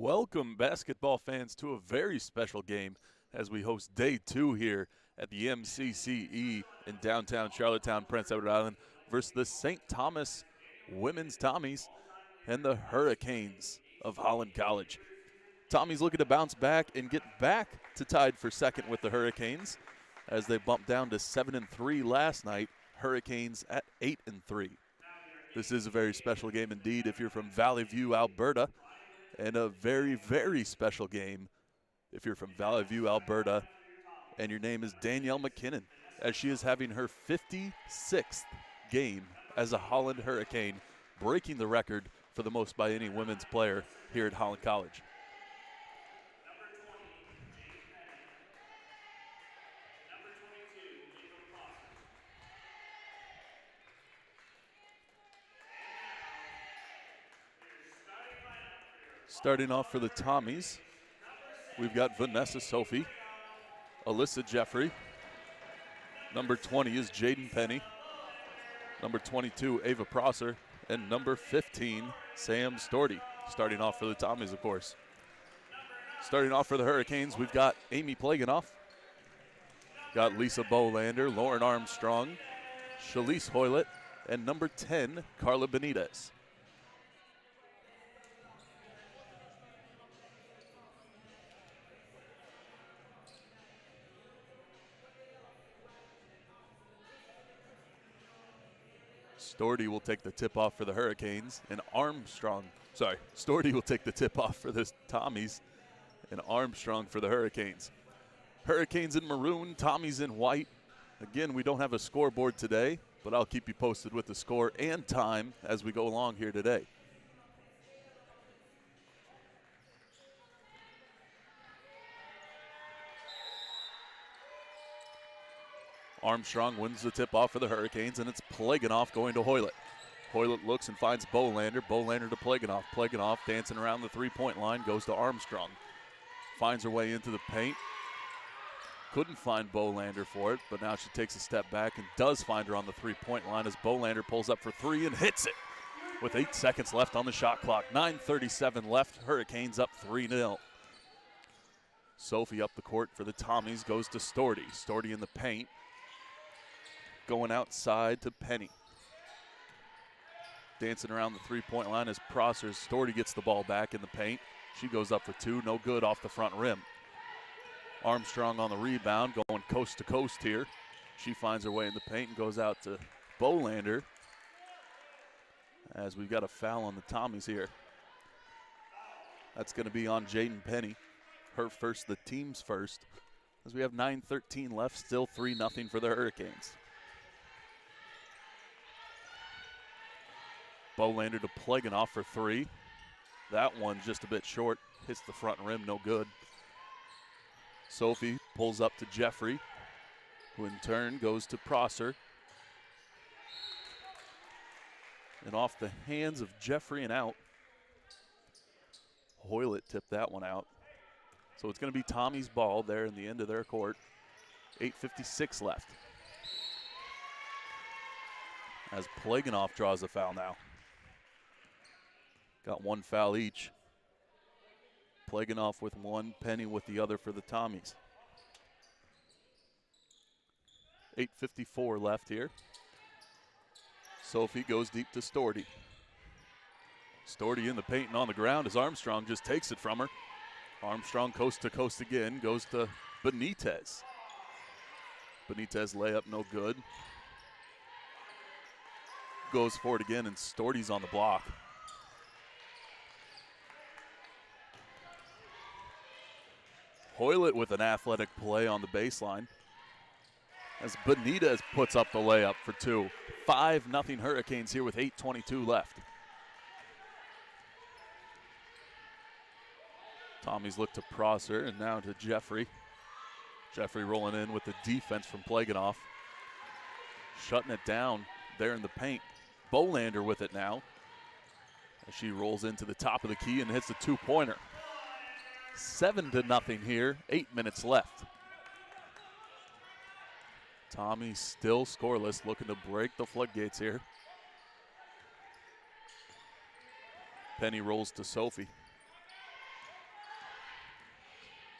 Welcome, basketball fans, to a very special game as we host day 2 here at the MCCE in downtown Charlottetown, Prince Edward Island, versus the St. Thomas Women's Tommies and the Hurricanes of Holland College. Tommies looking to bounce back and get back to tied for second with the Hurricanes as they bumped down to 7-3 last night. Hurricanes at 8-3. This is a very special game indeed if you're from Valley View, Alberta. And a very, very special game if you're from Valley View, Alberta, and your name is Danielle McKinnon, as she is having her 56th game as a Holland Hurricane, breaking the record for the most by any women's player here at Holland College. Starting off for the Tommies, we've got Vanessa Sophie, Alyssa Jeffrey. Number 20 is Jaden Penny. Number 22, Ava Prosser. And number 15, Sam Storty. Starting off for the Tommies, of course. Starting off for the Hurricanes, we've got Amy Plaganoff. Got Lisa Bolander, Lauren Armstrong, Shalise Hoylett, and number 10, Carla Benitez. Storty will take the tip-off for the Hurricanes, and Storty will take the tip-off for the Tommies, and Armstrong for the Hurricanes. Hurricanes in maroon, Tommies in white. Again, we don't have a scoreboard today, but I'll keep you posted with the score and time as we go along here today. Armstrong wins the tip-off for the Hurricanes, and it's Plaganoff going to Hoylett. Hoylett looks and finds Bolander. Bolander to Plaganoff. Plaganoff dancing around the three-point line, goes to Armstrong. Finds her way into the paint. Couldn't find Bolander for it, but now she takes a step back and does find her on the three-point line as Bolander pulls up for three and hits it with 8 seconds left on the shot clock. 9:37 left. Hurricanes up 3-0. Sophie up the court for the Tommies, goes to Storty. Storty in the paint. Going outside to Penny. Dancing around the three-point line as Prosser. Storty gets the ball back in the paint. She goes up for two, no good off the front rim. Armstrong on the rebound, going coast to coast here. She finds her way in the paint and goes out to Bolander as we've got a foul on the Tommies here. That's going to be on Jaden Penny. Her first, the team's first, as we have 9:13 left, still 3-0 for the Hurricanes. Bolander to Plaganoff for three. That one just a bit short. Hits the front rim, no good. Sophie pulls up to Jeffrey, who in turn goes to Prosser. And off the hands of Jeffrey and out. Hoylett tipped that one out. So it's going to be Tommy's ball there in the end of their court. 8:56 left. As Plaganoff draws a foul now. Got one foul each. Plaganoff with one, Penny with the other for the Tommies. 8:54 left here. Sophie goes deep to Storty. Storty in the paint and on the ground as Armstrong just takes it from her. Armstrong coast to coast again, goes to Benitez. Benitez layup no good. Goes for it again and Storty's on the block. Hoylett with an athletic play on the baseline as Benitez puts up the layup for two. 5-0 Hurricanes here with 8:22 left. Tommies look to Prosser and now to Jeffrey. Jeffrey rolling in with the defense from Plaganoff. Shutting it down there in the paint. Bolander with it now as she rolls into the top of the key and hits the two-pointer. 7-0 here, 8 minutes left. Tommy still scoreless, looking to break the floodgates here. Penny rolls to Sophie.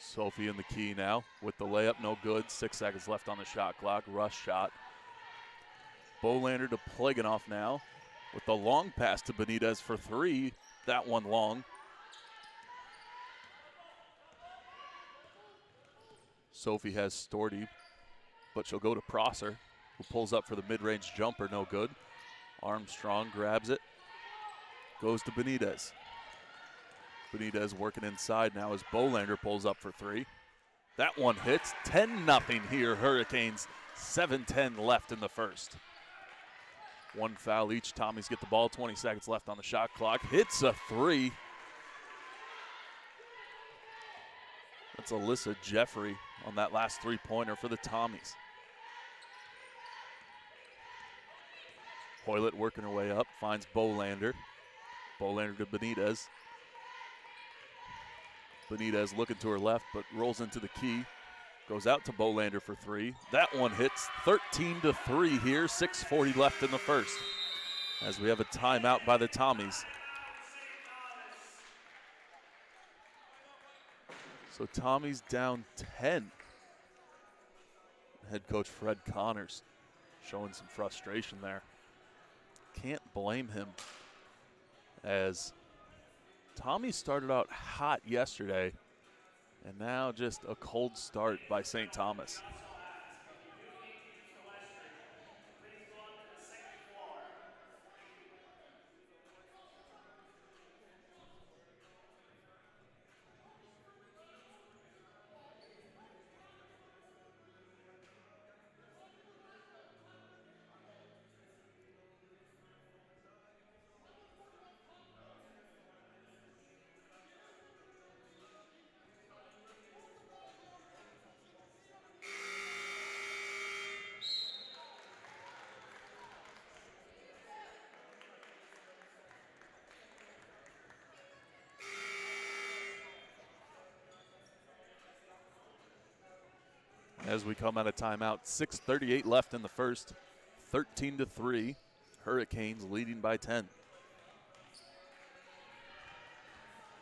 Sophie in the key now with the layup, no good. 6 seconds left on the shot clock. Rush shot. Bolander to Plaganoff now with the long pass to Benitez for 3. That one long. Sophie has Storty, but she'll go to Prosser, who pulls up for the mid-range jumper, no good. Armstrong grabs it, goes to Benitez. Benitez working inside now as Bolander pulls up for 3. That one hits. 10-0 here, Hurricanes. 7:10 left in the first. One foul each. Tommies get the ball. 20 seconds left on the shot clock. Hits a 3. That's Alyssa Jeffrey on that last 3-pointer for the Tommies. Hoylett working her way up, finds Bolander. Bolander to Benitez. Benitez looking to her left, but rolls into the key. Goes out to Bolander for 3. That one hits. 13-3 here. 6:40 left in the first, as we have a timeout by the Tommies. So Tommies down 10. Head coach Fred Connors showing some frustration there. Can't blame him, as Tommy started out hot yesterday, and now just a cold start by St. Thomas. As we come out of timeout, 6:38 left in the first, 13-3. Hurricanes leading by 10.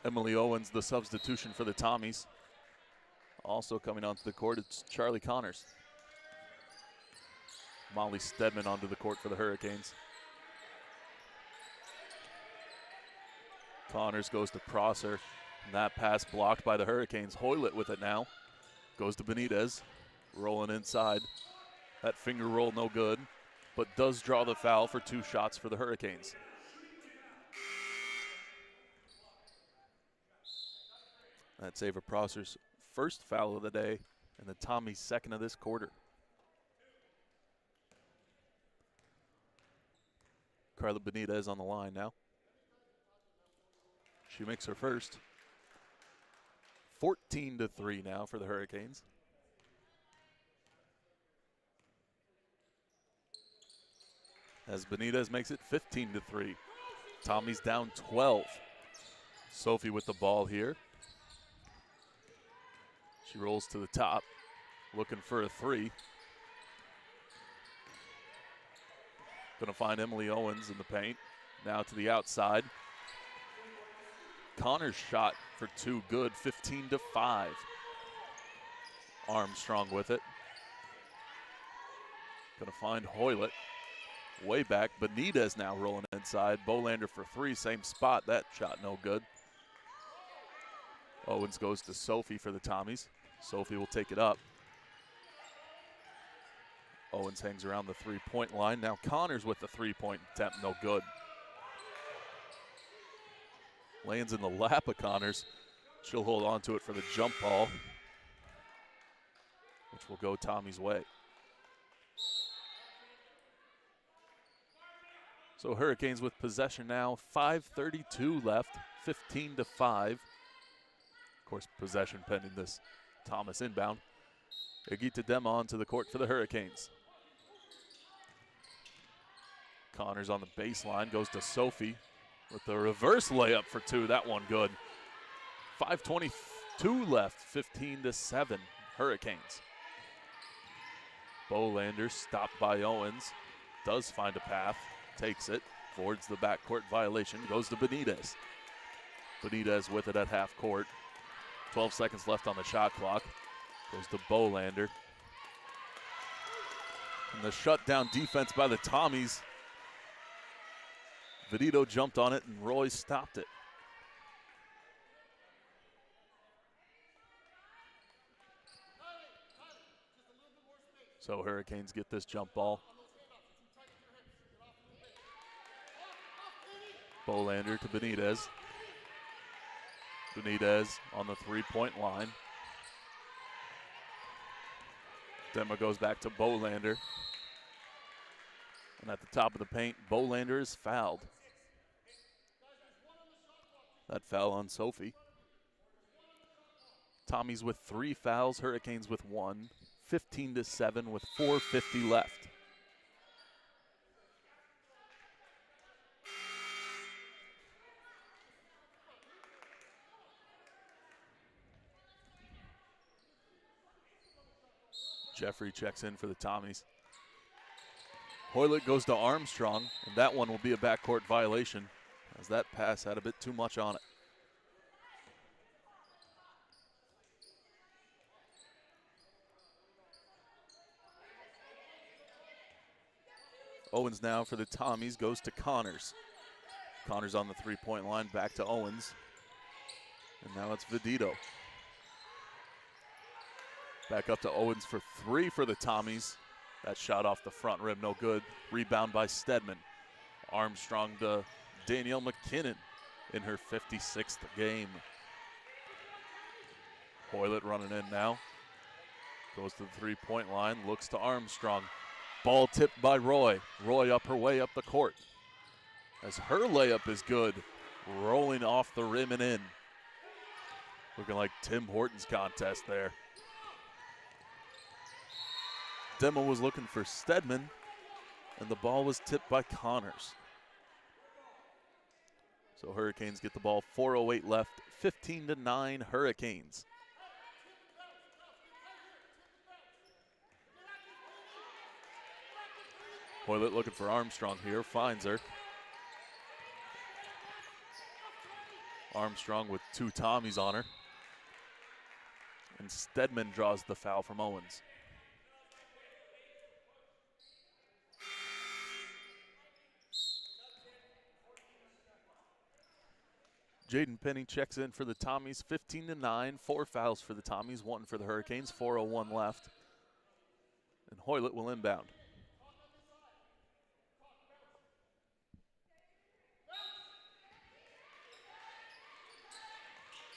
Emily Owens, the substitution for the Tommies. Also coming onto the court, it's Charlie Connors. Molly Stedman onto the court for the Hurricanes. Connors goes to Prosser, and that pass blocked by the Hurricanes. Hoylett with it now. Goes to Benitez, rolling inside. That finger roll no good, but does draw the foul for 2 shots for the Hurricanes. That's Ava Prosser's first foul of the day, and the Tommies' second of this quarter. Carla Benitez on the line now. She makes her first. 14-3 now for the Hurricanes. As Benitez makes it 15-3. Tommy's down 12. Sophie with the ball here. She rolls to the top, looking for a 3. Gonna find Emily Owens in the paint. Now to the outside. Connors shot for 2 good, 15-5. Armstrong with it. Gonna find Hoylett. Way back. Benitez now rolling inside. Bolander for 3, same spot. That shot no good. Owens goes to Sophie for the Tommies. Sophie will take it up. Owens hangs around the 3-point line. Now Connors with the 3-point attempt, no good. Lands in the lap of Connors. She'll hold on to it for the jump ball, which will go Tommy's way. So Hurricanes with possession now, 5:32 left, 15-5. Of course, possession pending this Thomas inbound. Egita Dema onto the court for the Hurricanes. Connors on the baseline, goes to Sophie with the reverse layup for 2. That one good. 5:22 left, 15-7, Hurricanes. Bolander stopped by Owens, does find a path, takes it, forwards the backcourt violation, goes to Benitez. Benitez with it at half court. 12 seconds left on the shot clock. Goes to Bolander. And the shutdown defense by the Tommies. Vedito jumped on it and Roy stopped it. So Hurricanes get this jump ball. Bolander to Benitez. Benitez on the three-point line. Dema goes back to Bolander. And at the top of the paint, Bolander is fouled. That foul on Sophie. Tommies with 3 fouls, Hurricanes with 1. 15-7 with 4:50 left. Jeffrey checks in for the Tommies. Hoylett goes to Armstrong, and that one will be a backcourt violation as that pass had a bit too much on it. Owens now for the Tommies goes to Connors. Connors on the three-point line, back to Owens. And now it's Vedito. Back up to Owens for 3 for the Tommies. That shot off the front rim, no good. Rebound by Stedman. Armstrong to Danielle McKinnon in her 56th game. Hoylett running in now. Goes to the three-point line, looks to Armstrong. Ball tipped by Roy. Roy up her way up the court. As her layup is good, rolling off the rim and in. Looking like Tim Hortons contest there. Demo was looking for Stedman, and the ball was tipped by Connors. So Hurricanes get the ball, 4:08 left, 15-9 Hurricanes. Hoylett looking for Armstrong here, finds her. Armstrong with 2 Tommies on her. And Stedman draws the foul from Owens. Jaden Penny checks in for the Tommies, 15-9, 4 fouls for the Tommies, 1 for the Hurricanes, 4:01 left. And Hoylett will inbound.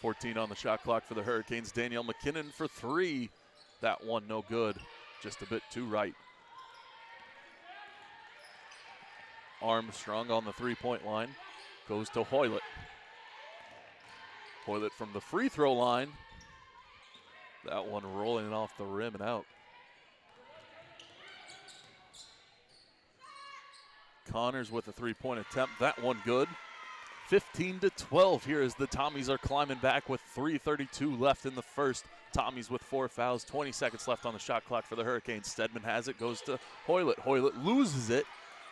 .14 on the shot clock for the Hurricanes. Danielle McKinnon for 3. That one no good, just a bit too right. Armstrong on the three-point line, goes to Hoylett. Hoylett from the free throw line. That one rolling off the rim and out. Connors with a three-point attempt. That one good. 15-12 here as the Tommies are climbing back with 3:32 left in the first. Tommies with 4 fouls, 20 seconds left on the shot clock for the Hurricanes. Stedman has it, goes to Hoylett. Hoylett loses it,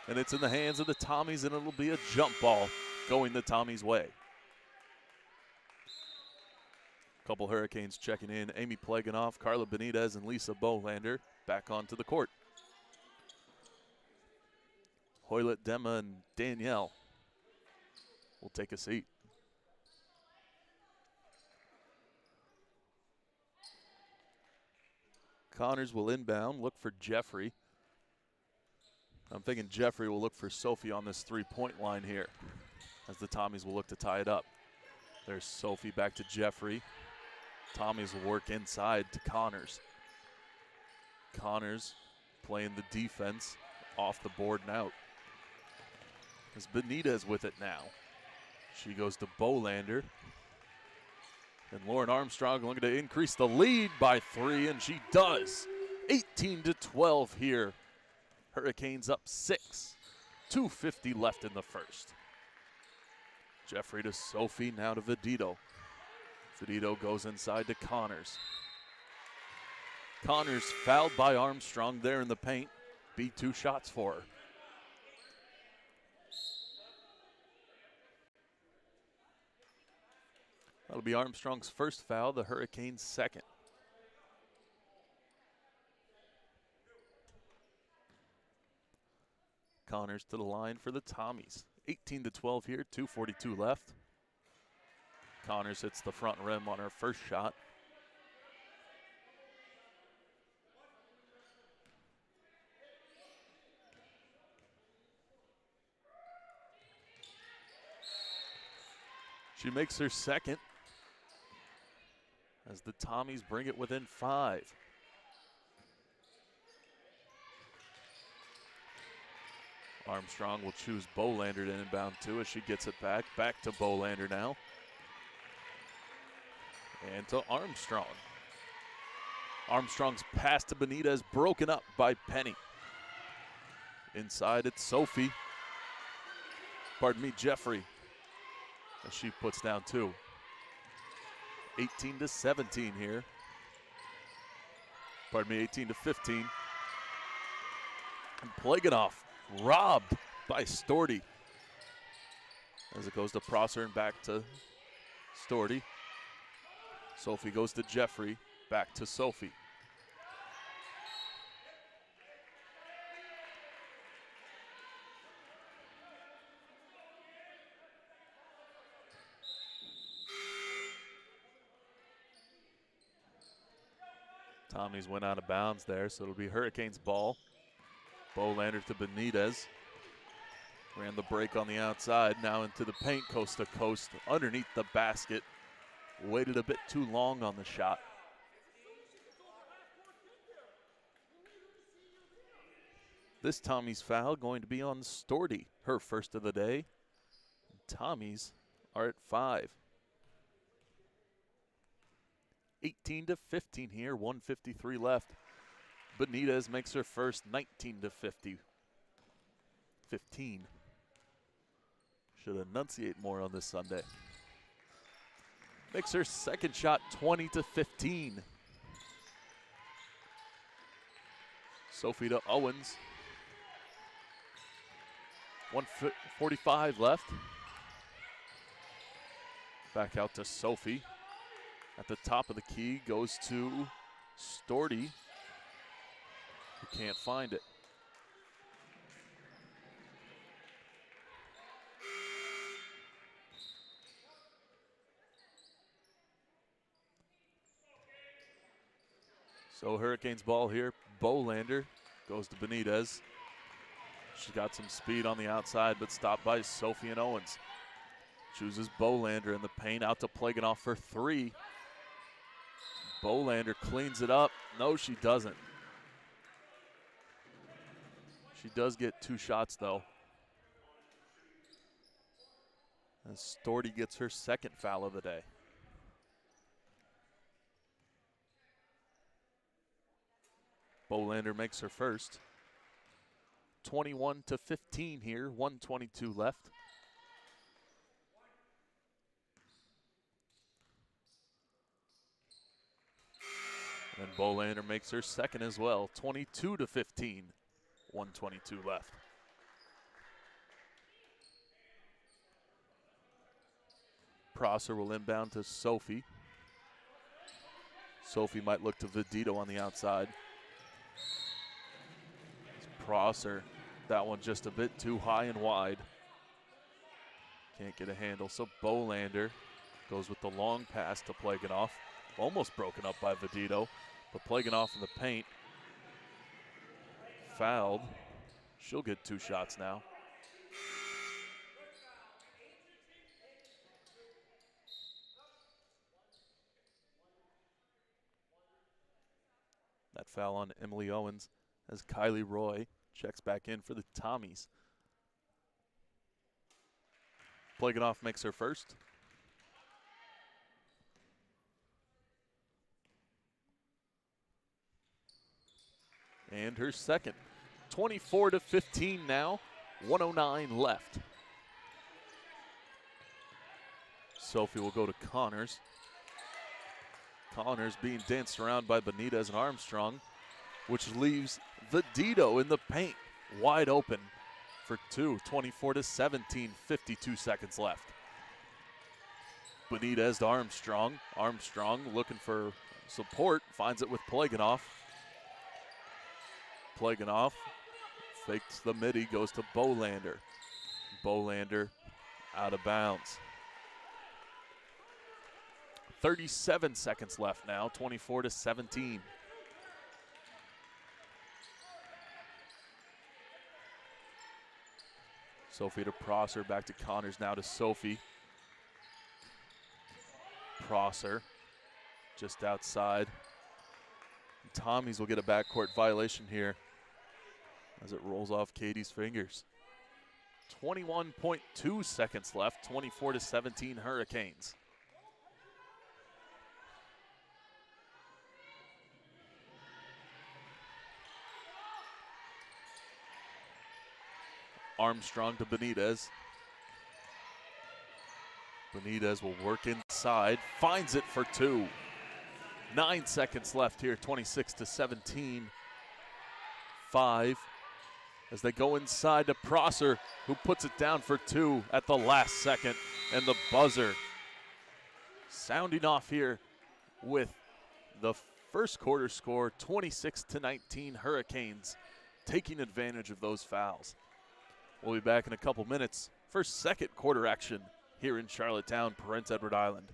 and it's in the hands of the Tommies, and it'll be a jump ball going the Tommies' way. Couple Hurricanes checking in. Amy Plaganoff, Carla Benitez, and Lisa Bolander back onto the court. Hoylett, Dema, and Danielle will take a seat. Connors will inbound, look for Jeffrey. I'm thinking Jeffrey will look for Sophie on this three-point line here as the Tommies will look to tie it up. There's Sophie back to Jeffrey. Tommies will work inside to Connors. Connors playing the defense off the board and out. As Benitez with it now. She goes to Bolander. And Lauren Armstrong looking to increase the lead by 3, and she does. 18-12 here. Hurricanes up 6. 2:50 left in the first. Jeffrey to Sophie, now to Vedito. Vedito goes inside to Connors. Connors fouled by Armstrong there in the paint. Beat 2 shots for her. That'll be Armstrong's first foul, the Hurricanes' second. Connors to the line for the Tommies. 18-12 here, 2:42 left. Connors hits the front rim on her first shot. She makes her second as the Tommies bring it within 5. Armstrong will choose Bolander to inbound to as she gets it back. Back to Bolander now. And to Armstrong. Armstrong's pass to Benitez broken up by Penny. Inside it's Sophie. Pardon me, Jeffrey. As she puts down 2. 18-17 here. Pardon me, 18-15. And Plaganoff robbed by Storty. As it goes to Prosser and back to Storty. Sophie goes to Jeffrey, back to Sophie. Tommies went out of bounds there, so it'll be Hurricanes ball. Bolander to Benitez. Ran the break on the outside, now into the paint, coast to coast, underneath the basket. Waited a bit too long on the shot. This Tommy's foul going to be on Storty, her first of the day. Tommies are at 5. 18-15 here, 1:53 left. Benitez makes her first, 19-50. 15. Should enunciate more on this Sunday. Makes her second shot, 20-15. Sophie to Owens. 1:45 left. Back out to Sophie. At the top of the key goes to Storty, who can't find it. So Hurricanes ball here. Bolander goes to Benitez. She got some speed on the outside, but stopped by Sophie and Owens. Chooses Bolander in the paint, out to Plaganoff for 3. Bolander cleans it up. No, she doesn't. She does get 2 shots, though. As Storty gets her second foul of the day. Bolander makes her first. 21-15 here, 1:22 left. And Bolander makes her second as well, 22-15, 1:22 left. Prosser will inbound to Sophie. Sophie might look to Vidito on the outside. Prosser, that one just a bit too high and wide. Can't get a handle, so Bolander goes with the long pass to Plaganoff. Almost broken up by Vidito, but Plaganoff in the paint. Fouled. She'll get 2 shots now. That foul on Emily Owens as Kylie Roy checks back in for the Tommies. Plaganoff makes her first. And her second. 24-15 now, 1:09 left. Sophie will go to Connors. Connors being danced around by Benitez and Armstrong, which leaves Vidito in the paint, wide open for 2. 24-17, 52 seconds left. Benitez to Armstrong. Armstrong looking for support, finds it with Plaganoff. Plaganoff fakes the midi, goes to Bolander. Bolander out of bounds. 37 seconds left now, 24-17. Sophie to Prosser, back to Connors, now to Sophie. Prosser just outside. Tommy's will get a backcourt violation here as it rolls off Katie's fingers. 21.2 seconds left, 24-17 Hurricanes. Armstrong to Benitez. Benitez will work inside, finds it for two. 9 seconds left here, 26-17. 5 as they go inside to Prosser, who puts it down for two at the last second, and the buzzer sounding off here with the first quarter score, 26-19 Hurricanes taking advantage of those fouls. We'll be back in a couple minutes for second quarter action here in Charlottetown, Prince Edward Island.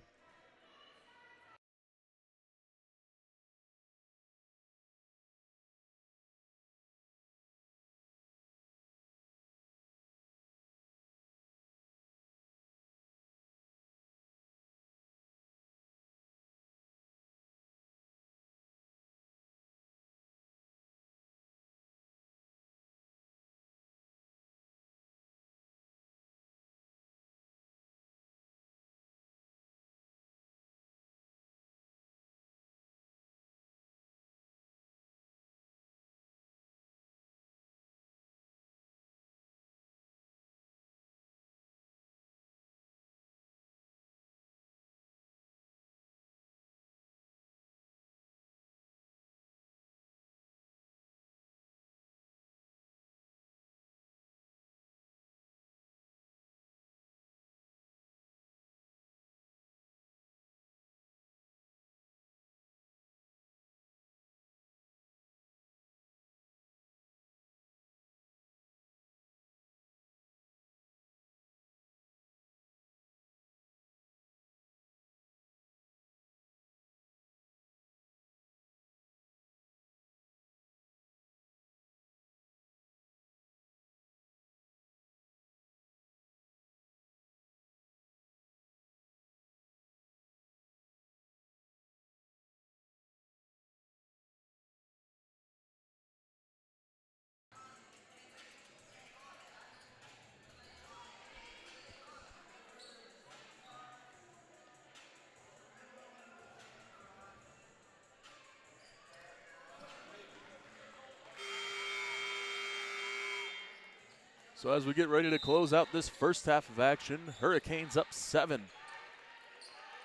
So as we get ready to close out this first half of action, Hurricanes up 7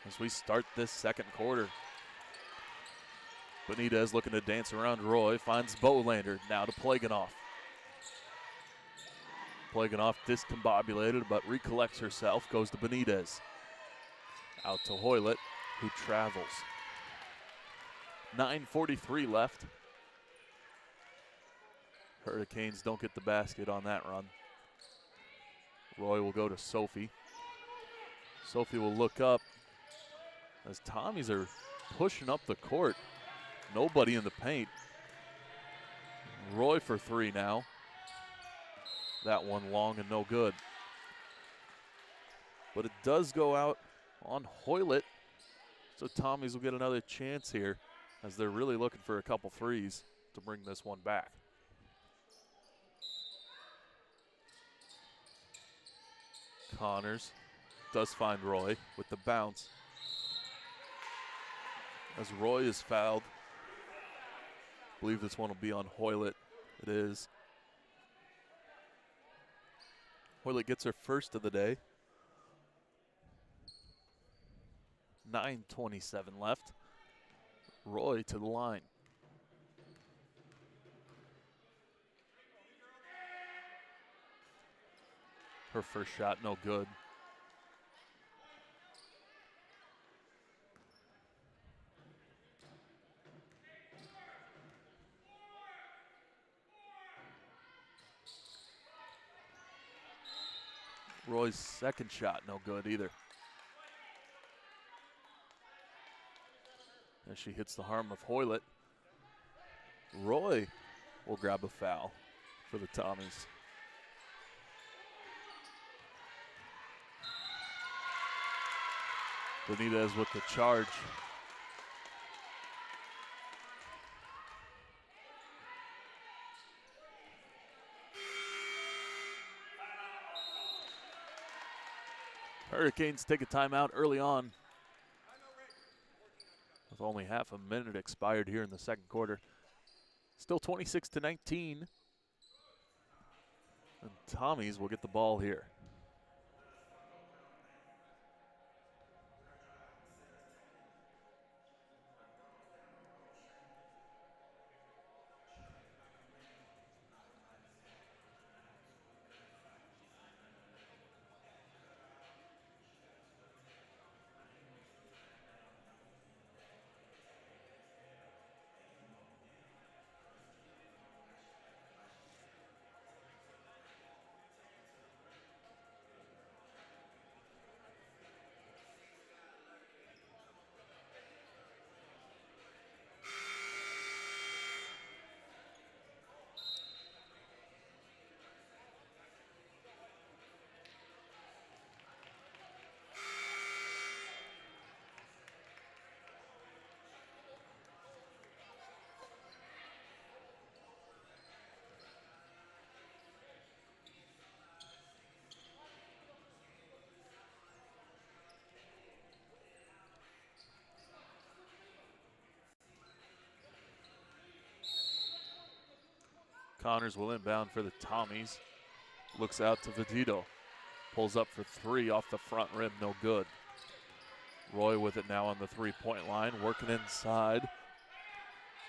as we start this second quarter. Benitez looking to dance around Roy, finds Bolander, now to Plaganoff. Plaganoff discombobulated but recollects herself, goes to Benitez. Out to Hoylett, who travels. 9:43 left. Hurricanes don't get the basket on that run. Roy will go to Sophie. Sophie will look up as Tommies are pushing up the court. Nobody in the paint. Roy for three now. That one long and no good. But it does go out on Hoylett, so Tommies will get another chance here as they're really looking for a couple threes to bring this one back. Connors does find Roy with the bounce. As Roy is fouled. I believe this one will be on Hoylett. It is. Hoylett gets her first of the day. 9:27 left. Roy to the line. Her first shot, no good. Roy's second shot, no good either. As she hits the arm of Hoylett, Roy will grab a foul for the Tommies. Benitez with the charge. Hurricanes take a timeout early on, with only half a minute expired here in the second quarter. Still 26-19. And Tommies will get the ball here. Connors will inbound for the Tommies. Looks out to Vedito. Pulls up for three off the front rim, no good. Roy with it now on the three-point line, working inside.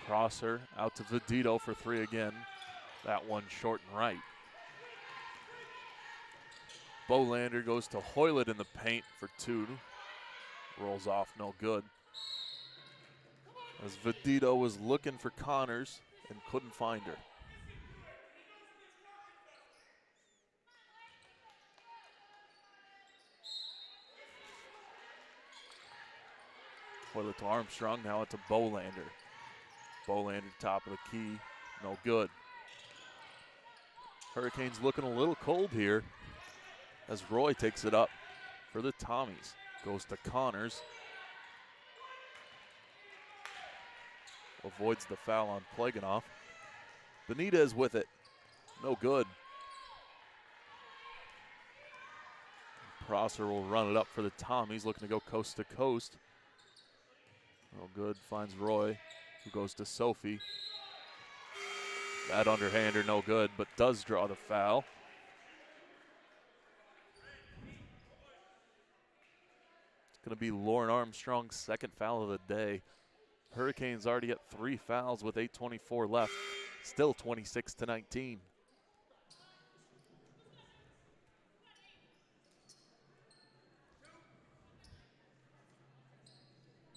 Crosser out to Vedito for three again. That one short and right. Bolander goes to Hoylett in the paint for two. Rolls off, no good. As Vedito was looking for Connors and couldn't find her. Hoylett to Armstrong, now it's to Bolander. Bolander top of the key, no good. Hurricanes looking a little cold here as Roy takes it up for the Tommies. Goes to Connors. Avoids the foul on Pleganov. Benitez with it, no good. Prosser will run it up for the Tommies, looking to go coast to coast. No good, finds Roy, who goes to Sophie. That underhander, no good, but does draw the foul. It's going to be Lauren Armstrong's second foul of the day. Hurricanes already at 3 fouls with 8:24 left. Still 26-19.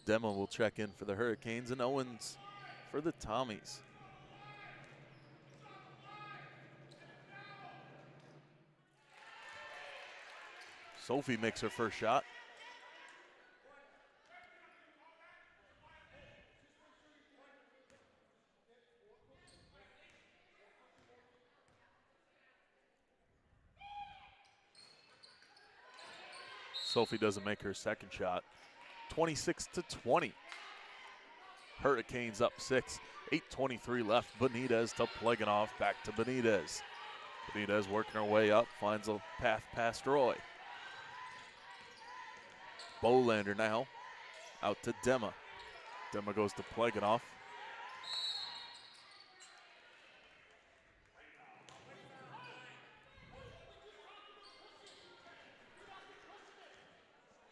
Demo will check in for the Hurricanes and Owens for the Tommies. Sophie makes her first shot. Sophie doesn't make her second shot. 26-20. Hurricanes up 6. 8:23 left. Benitez to Pleganov. Back to Benitez. Benitez working her way up. Finds a path past Roy. Bolander now. Out to Dema. Dema goes to Pleganov.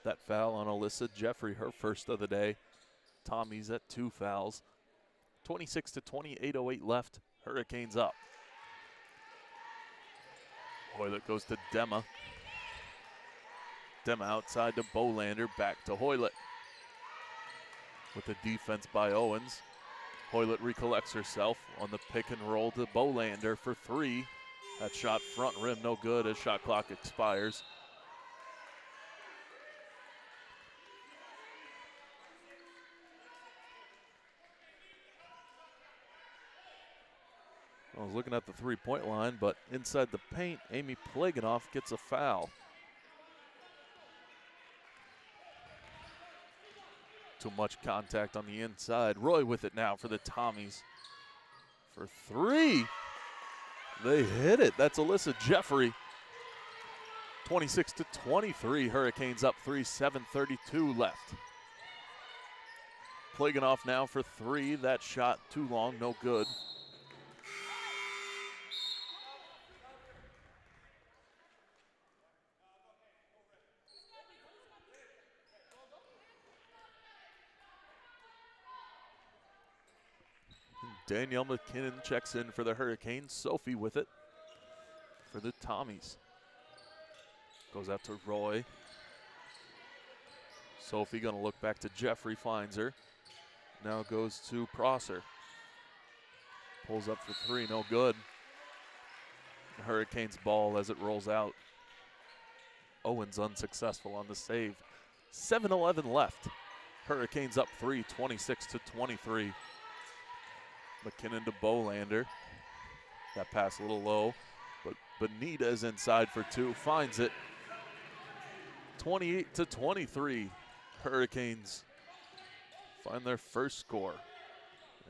That foul on Alyssa Jeffrey, her first of the day. Tommy's at 2 fouls. 26-20, 8:08 left. Hurricanes up. Hoylett goes to Dema. Dema outside to Bolander, back to Hoylett. With the defense by Owens. Hoylett recollects herself on the pick and roll to Bolander for 3. That shot front rim, no good as shot clock expires. I was looking at the three-point line, but inside the paint, Amy Plaganoff gets a foul. Too much contact on the inside. Roy with it now for the Tommies. For three, they hit it. That's Alyssa Jeffrey. 26-23, Hurricanes up 3, 7:32 left. Plaganoff now for three. That shot too long, no good. Danielle McKinnon checks in for the Hurricanes. Sophie with it for the Tommies. Goes out to Roy. Sophie gonna look back to Jeffrey, finds her. Now goes to Prosser. Pulls up for three, no good. Hurricanes ball as it rolls out. Owens unsuccessful on the save. 7:11 left. Hurricanes up 3, 26-23. McKinnon to Bolander. That pass a little low, but Benitez inside for two, finds it. 28-23. Hurricanes find their first score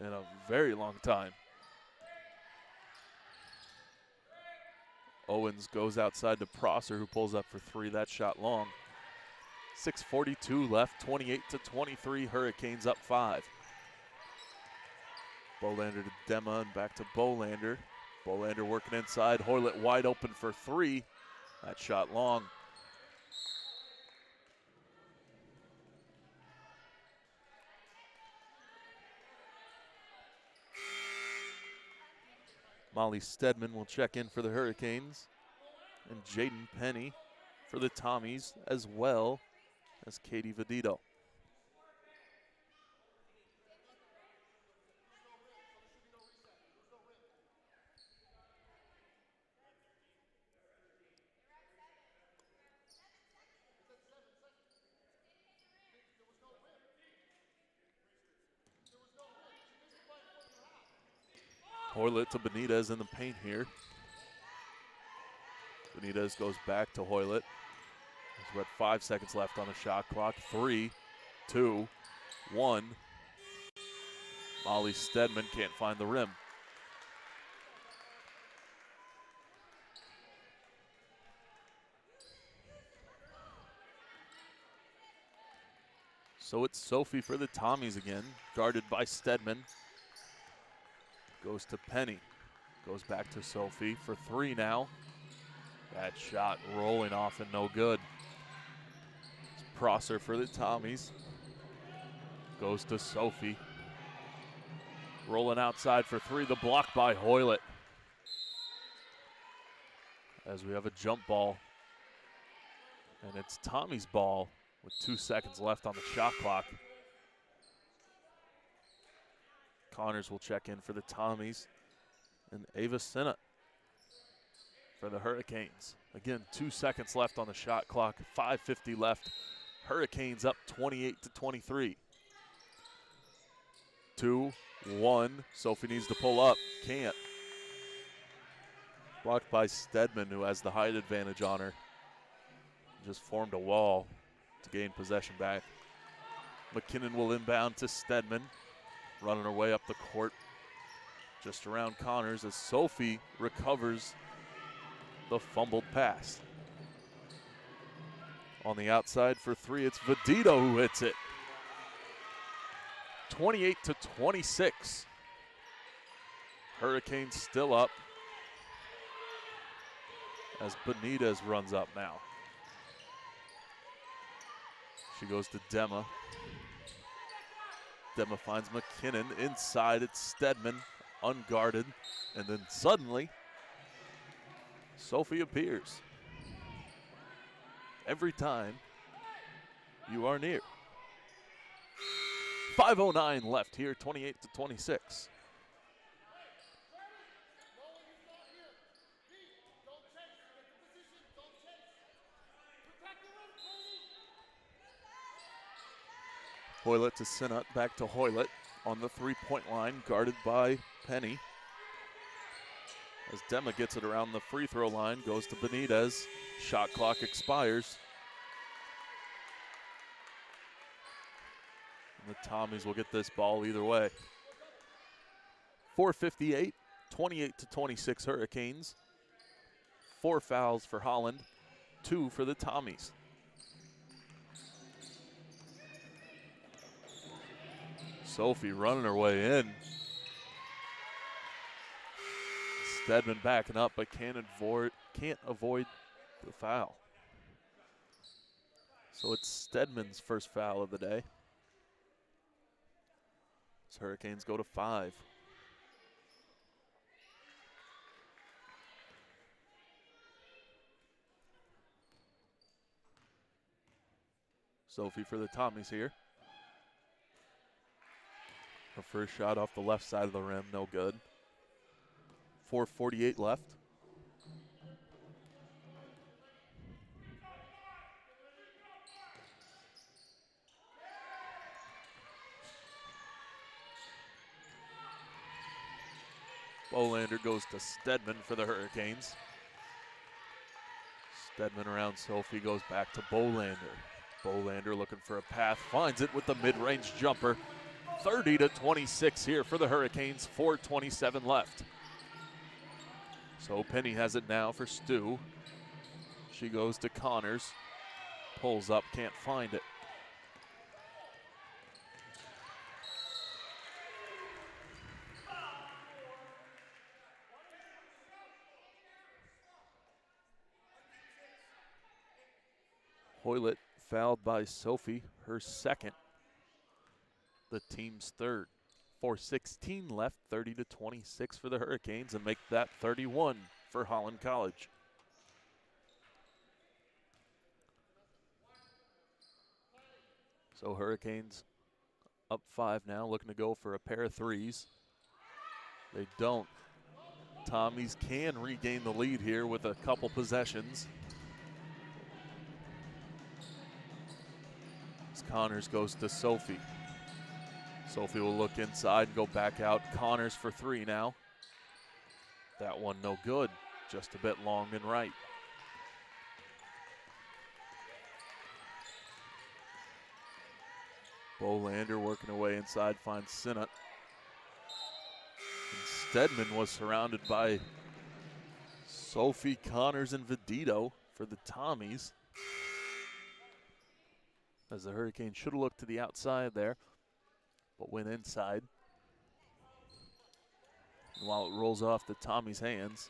in a very long time. Owens goes outside to Prosser, who pulls up for three. That shot long. 6:42 left, 28-23. Hurricanes up 5. Bolander to Dema and back to Bolander. Bolander working inside. Hoylett wide open for three. That shot long. Molly Stedman will check in for the Hurricanes. And Jaden Penny for the Tommies, as well as Katie Vedito. Hoylett to Benitez in the paint here. Benitez goes back to Hoylett. We're at 5 seconds left on the shot clock. 3, 2, 1. Molly Stedman can't find the rim. So it's Sophie for the Tommies again, guarded by Stedman. Goes to Penny. Goes back to Sophie for three now. That shot rolling off and no good. It's Prosser for the Tommies. Goes to Sophie. Rolling outside for three. The block by Hoylett. As we have a jump ball. And it's Tommy's ball with 2 seconds left on the shot clock. Connors will check in for the Tommies. And Ava Sinnott for the Hurricanes. Again, 2 seconds left on the shot clock. 5:50 left. Hurricanes up 28-23. 2, 1. Sophie needs to pull up. Can't. Blocked by Stedman, who has the height advantage on her. Just formed a wall to gain possession back. McKinnon will inbound to Stedman. Running her way up the court. Just around Connors as Sophie recovers the fumbled pass. On the outside for three, it's Vedito who hits it. 28-26. Hurricanes still up as Benitez runs up now. She goes to Dema. Dema finds McKinnon inside. It's Stedman, unguarded. And then suddenly, Sophie appears. Every time you are near. 5:09 left here, 28-26. Hoylett to Sinnott, back to Hoylett on the three-point line, guarded by Penny. As Dema gets it around the free throw line, goes to Benitez. Shot clock expires. And the Tommies will get this ball either way. 4:58, 28-26 Hurricanes. 4 fouls for Holland, 2 for the Tommies. Sophie running her way in. Stedman backing up, but can't avoid the foul. So it's Stedman's first foul of the day. As Hurricanes go to 5. Sophie for the Tommies here. Her first shot off the left side of the rim, no good. 4:48 left. Bolander goes to Stedman for the Hurricanes. Stedman around Sophie, goes back to Bolander. Bolander looking for a path, finds it with the mid-range jumper. 30-26 here for the Hurricanes, 4:27 left. So Penny has it now for STU. She goes to Connors, pulls up, can't find it. Hoylett fouled by Sophie, her second, the team's third. 4:16 left, 30-26 for the Hurricanes, and make that 31 for Holland College. So Hurricanes up 5 now, looking to go for a pair of threes. They don't. Tommies can regain the lead here with a couple possessions. As Connors goes to Sophie. Sophie will look inside and go back out. Connors for 3 now. That one no good, just a bit long and right. Bolander working away inside, finds Sinnott. And Stedman was surrounded by Sophie, Connors, and Vedito for the Tommies. As the Hurricanes should have looked to the outside there, but went inside. And while it rolls off the Tommies' hands,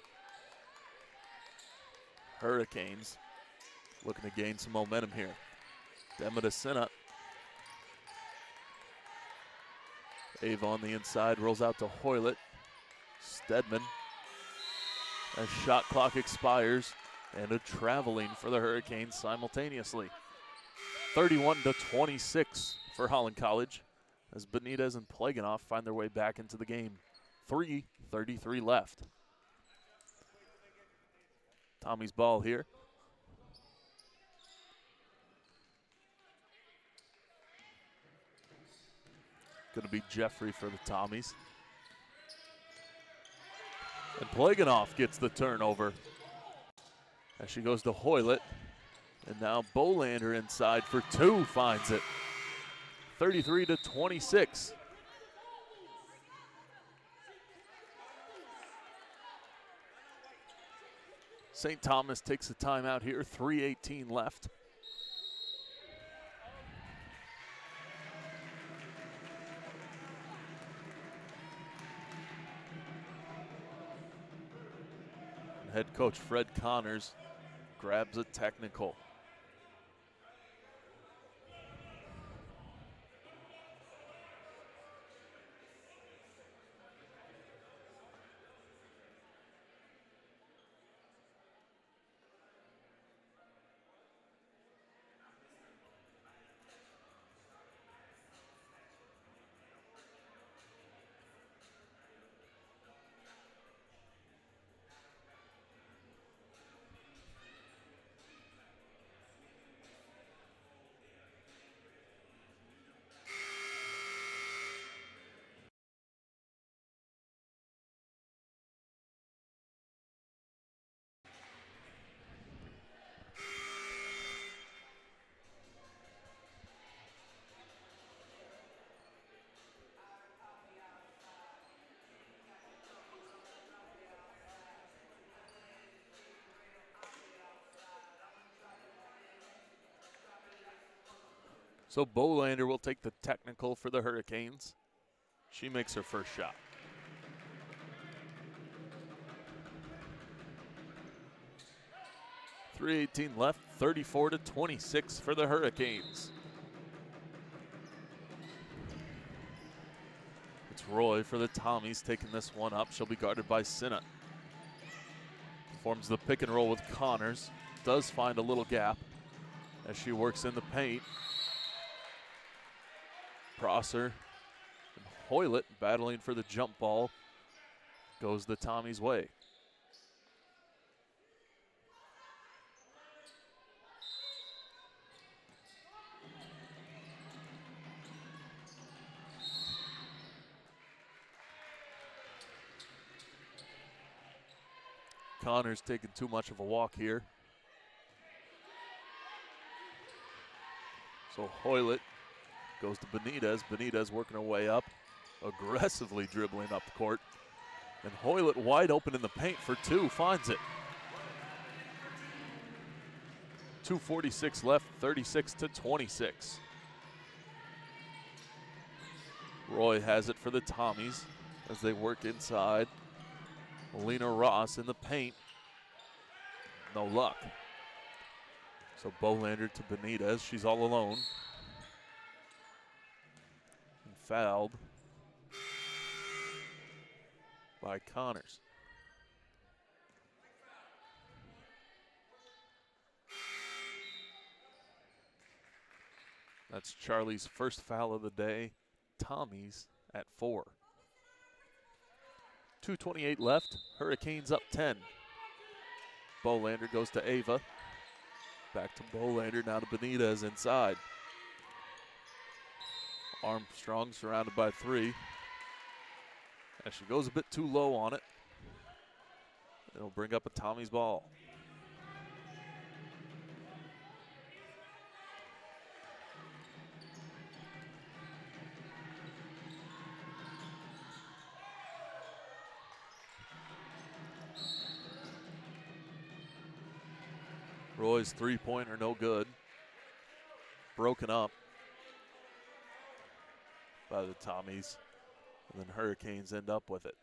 Hurricanes looking to gain some momentum here. Dema to Sinnott. Ava on the inside, rolls out to Hoylett. Stedman. As shot clock expires, and a traveling for the Hurricanes simultaneously. 31-26 for Holland College, as Benitez and Plaganoff find their way back into the game. 3:33 left. Tommy's ball here. Going to be Jeffrey for the Tommies. And Plaganoff gets the turnover as she goes to Hoylett. And now Bolander inside for 2, finds it. 33-26. St. Thomas takes a timeout here, 3:18 left. And head coach Fred Connors grabs a technical. So Bolander will take the technical for the Hurricanes. She makes her first shot. .318 left, 34-26 for the Hurricanes. It's Roy for the Tommies taking this one up. She'll be guarded by Sinna. Forms the pick and roll with Connors. Does find a little gap as she works in the paint. Prosser and Hoylett battling for the jump ball. Goes the Tommies' way. Connors taking too much of a walk here. So Hoylett goes to Benitez. Benitez working her way up, aggressively dribbling up the court. And Hoylett wide open in the paint for two, finds it. 2:46 left, 36-26. Roy has it for the Tommies as they work inside. Alina Ross in the paint. No luck. So Bolander to Benitez. She's all alone. And fouled by Connors. That's Charlie's first foul of the day. Tommy's at 4. 2:28 left. Hurricanes up 10. Bolander goes to Ava. Back to Bolander, now to Benitez inside. Armstrong surrounded by 3. As she goes a bit too low on it. It'll bring up a Tommy's ball. Roy's three-pointer no good. Broken up by the Tommies. And then Hurricanes end up with it.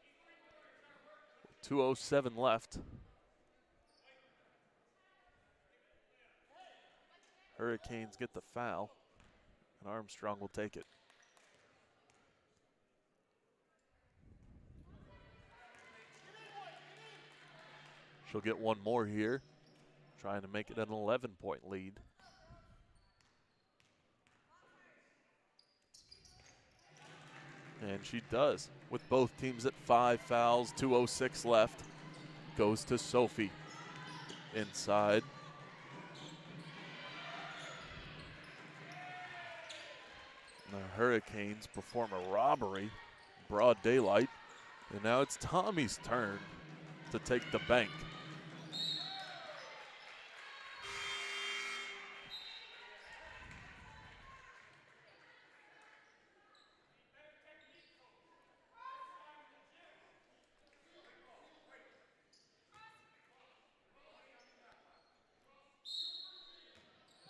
2:07 left. Hurricanes get the foul, and Armstrong will take it. She'll get one more here, trying to make it an 11-point lead. And she does, with both teams at 5 fouls, 2:06 left. Goes to Sophie inside. And the Hurricanes perform a robbery, broad daylight. And now it's Tommy's turn to take the bank.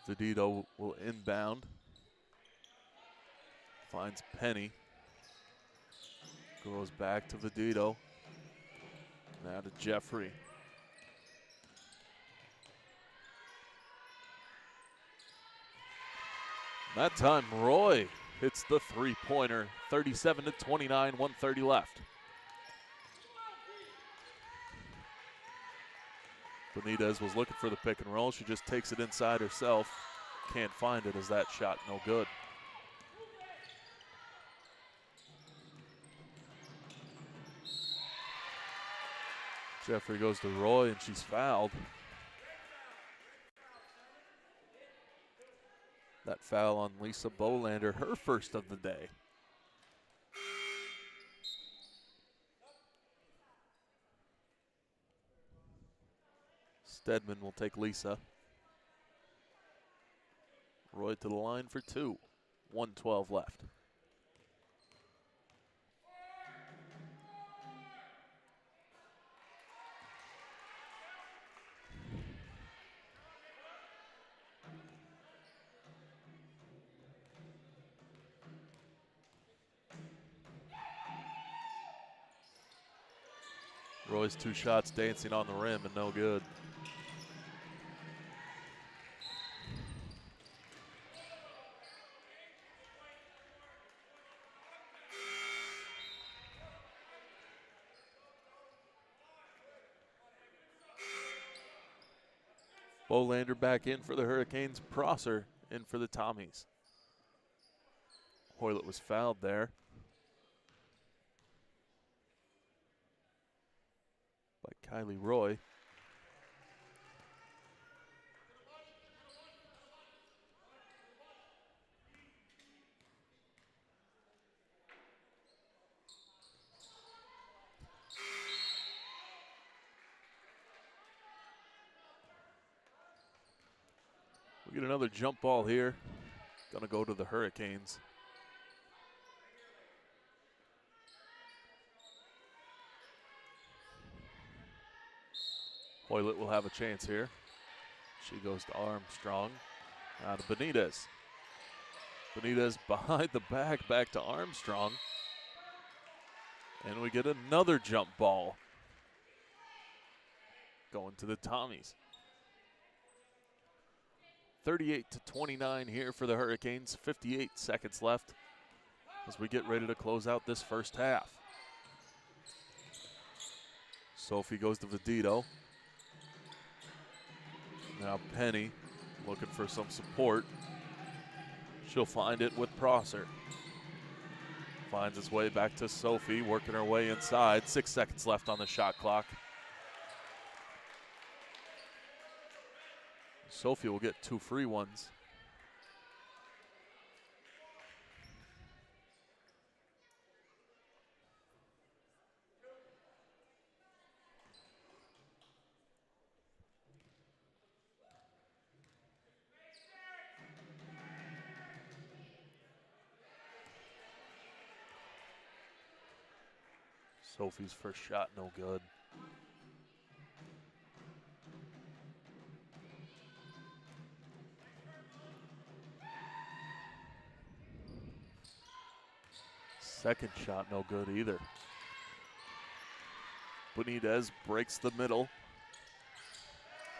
Zedito will inbound. Finds Penny. Goes back to Zedito. Now to Jeffrey. That time Roy hits the three-pointer. 37-29, 1:30 left. Benitez was looking for the pick and roll. She just takes it inside herself. Can't find it as that shot no good. Jeffrey goes to Roy and she's fouled. That foul on Lisa Bolander, her first of the day. Stedman will take Lisa. Roy to the line for 2. 1:12 left. Roy's 2 shots dancing on the rim and no good. Bolander back in for the Hurricanes. Prosser in for the Tommies. Hoylett was fouled there by Kylie Roy. We get another jump ball here. Gonna go to the Hurricanes. Hoylett will have a chance here. She goes to Armstrong. Now to Benitez. Benitez behind the back to Armstrong. And we get another jump ball going to the Tommies. 38-29 here for the Hurricanes. 58 seconds left as we get ready to close out this first half. Sophie goes to Vedito. Now Penny looking for some support. She'll find it with Prosser. Finds its way back to Sophie, working her way inside. 6 seconds left on the shot clock. Sophie will get 2 free ones. Sophie's first shot, no good. Second shot, no good either. Benitez breaks the middle.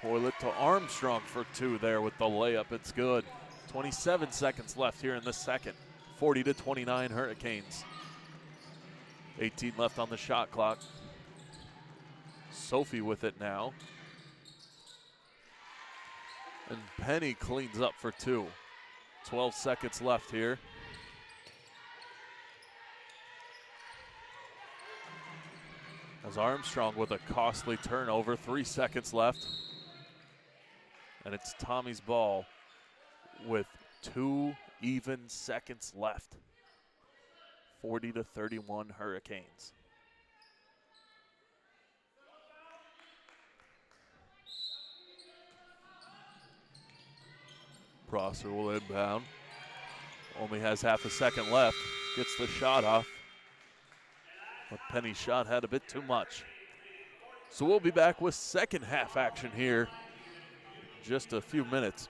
Hoylett to Armstrong for 2 there with the layup. It's good. 27 seconds left here in the second. 40-29 Hurricanes. 18 left on the shot clock. Sophie with it now. And Penny cleans up for 2. 12 seconds left here. As Armstrong with a costly turnover, 3 seconds left. And it's Tommy's ball with 2 even seconds left. 40-31 Hurricanes. Prosser will inbound. Only has half a second left. Gets the shot off. But Penny's shot had a bit too much. So we'll be back with second half action here in just a few minutes.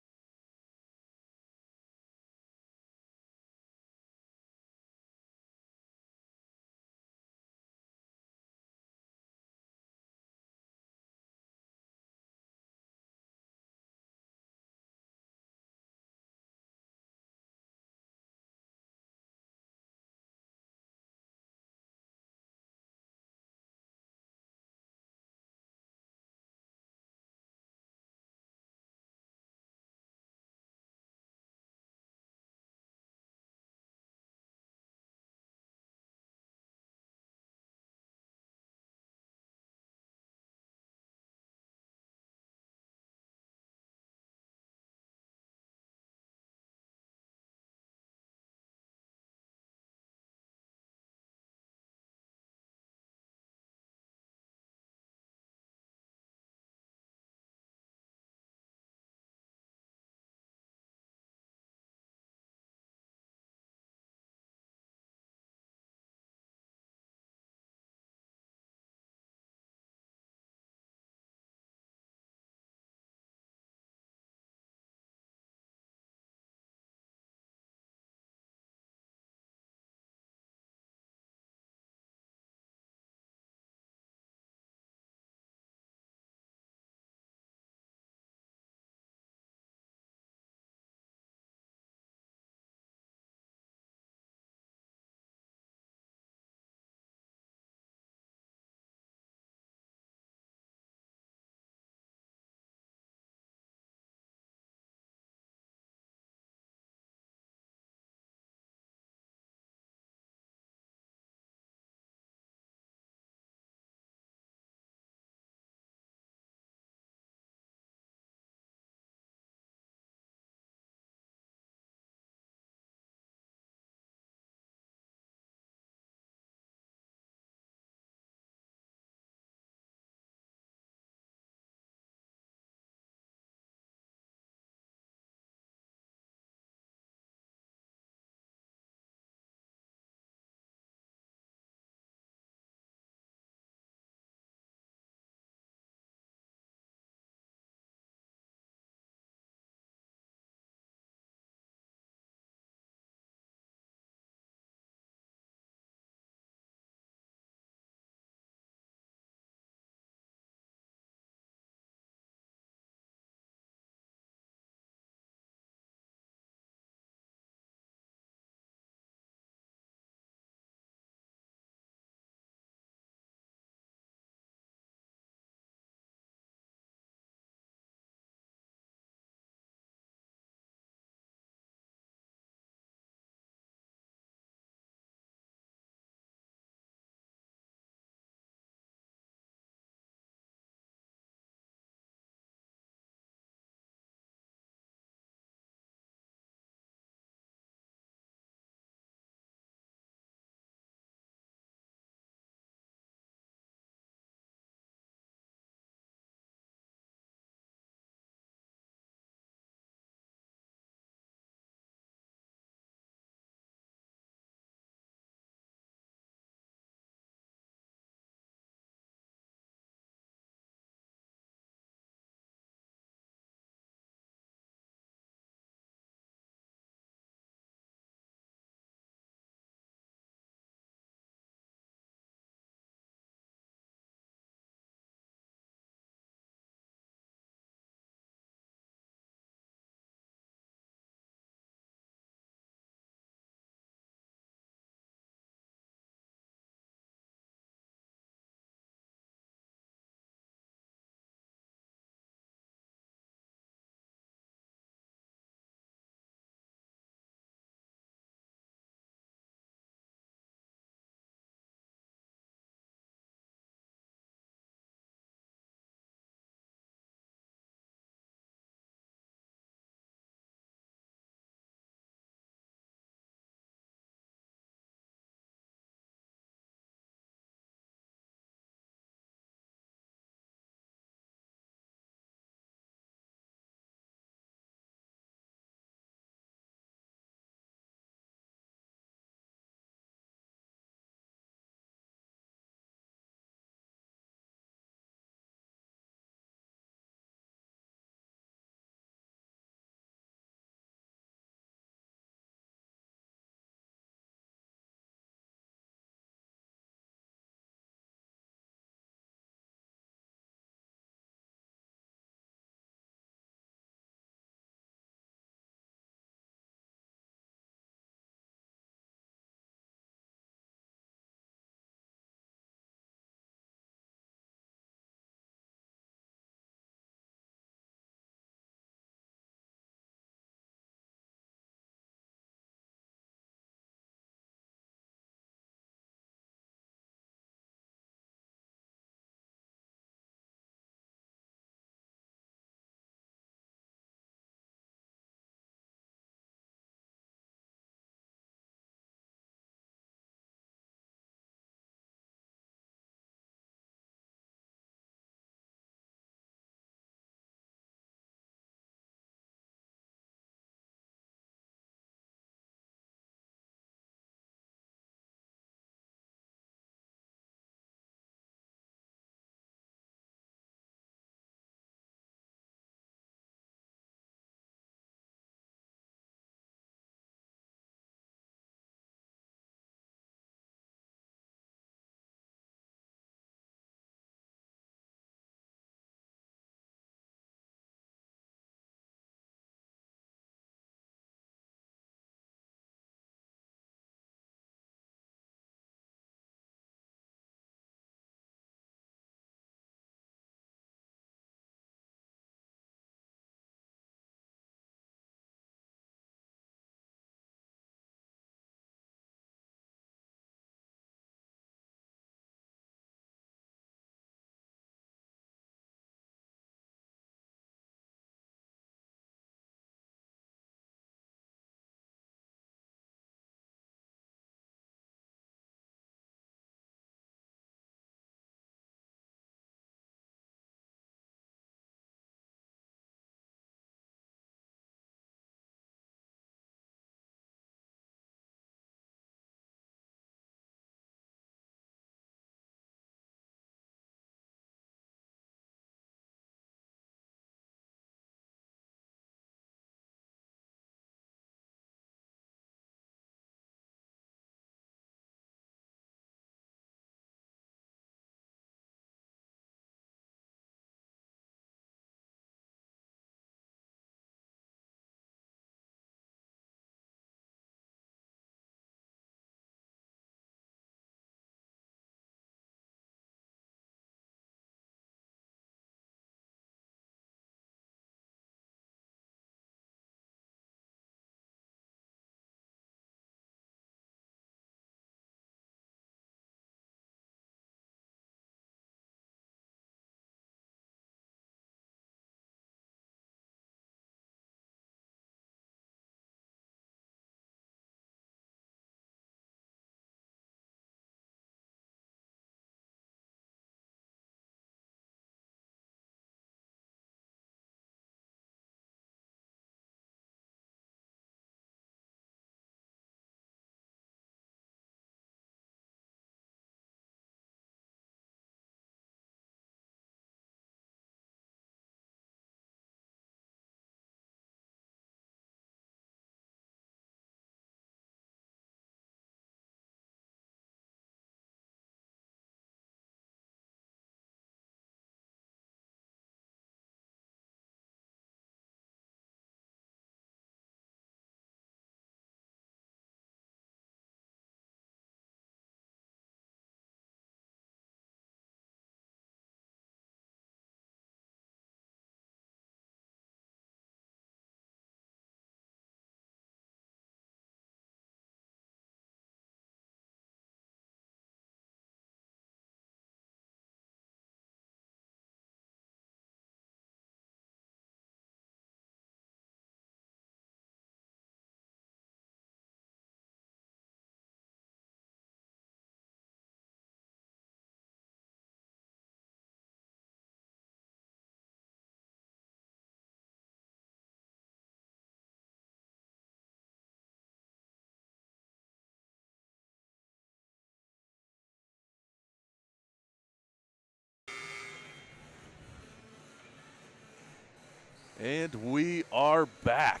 And we are back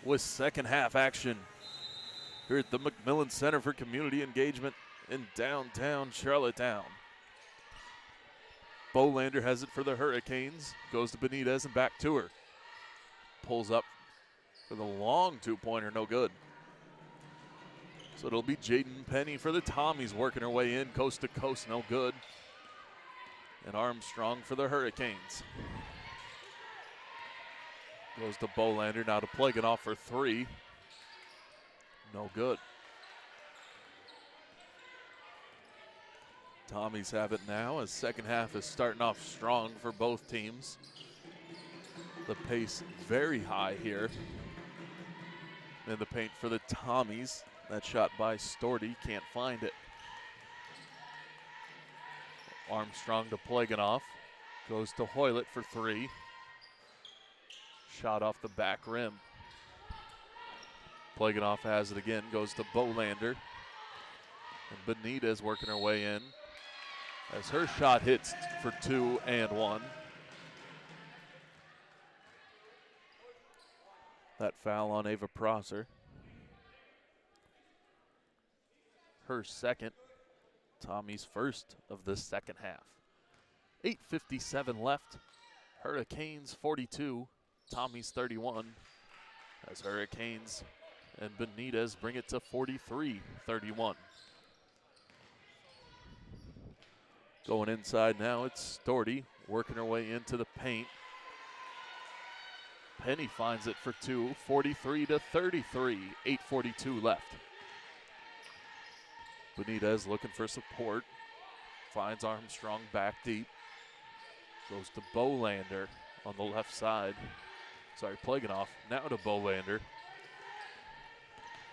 with second half action here at the McMillan Center for Community Engagement in downtown Charlottetown. Bolander has it for the Hurricanes, goes to Benitez and back to her. Pulls up for the long two-pointer, no good. So it'll be Jaden Penny for the Tommies working her way in, coast to coast, no good. And Armstrong for the Hurricanes. Goes to Bolander, now to Plaganoff for three. No good. Tommies have it now as second half is starting off strong for both teams. The pace very high here. In the paint for the Tommies. That shot by Storty, can't find it. Armstrong to Plaganoff. Goes to Hoylett for three. Shot off the back rim. Plaganoff has it again, goes to Bolander. And Benitez working her way in as her shot hits for 2 and 1. That foul on Ava Prosser. Her second, Tommy's first of the second half. 8:57 left. Hurricanes 42, Tommy's 31. As Hurricanes and Benitez bring it to 43-31. Going inside now, it's Storty working her way into the paint. Penny finds it for two, 43-33, 8:42 left. Benitez looking for support, finds Armstrong back deep. Goes to Bolander on the left side. Sorry, Plaganoff, now to Bolander.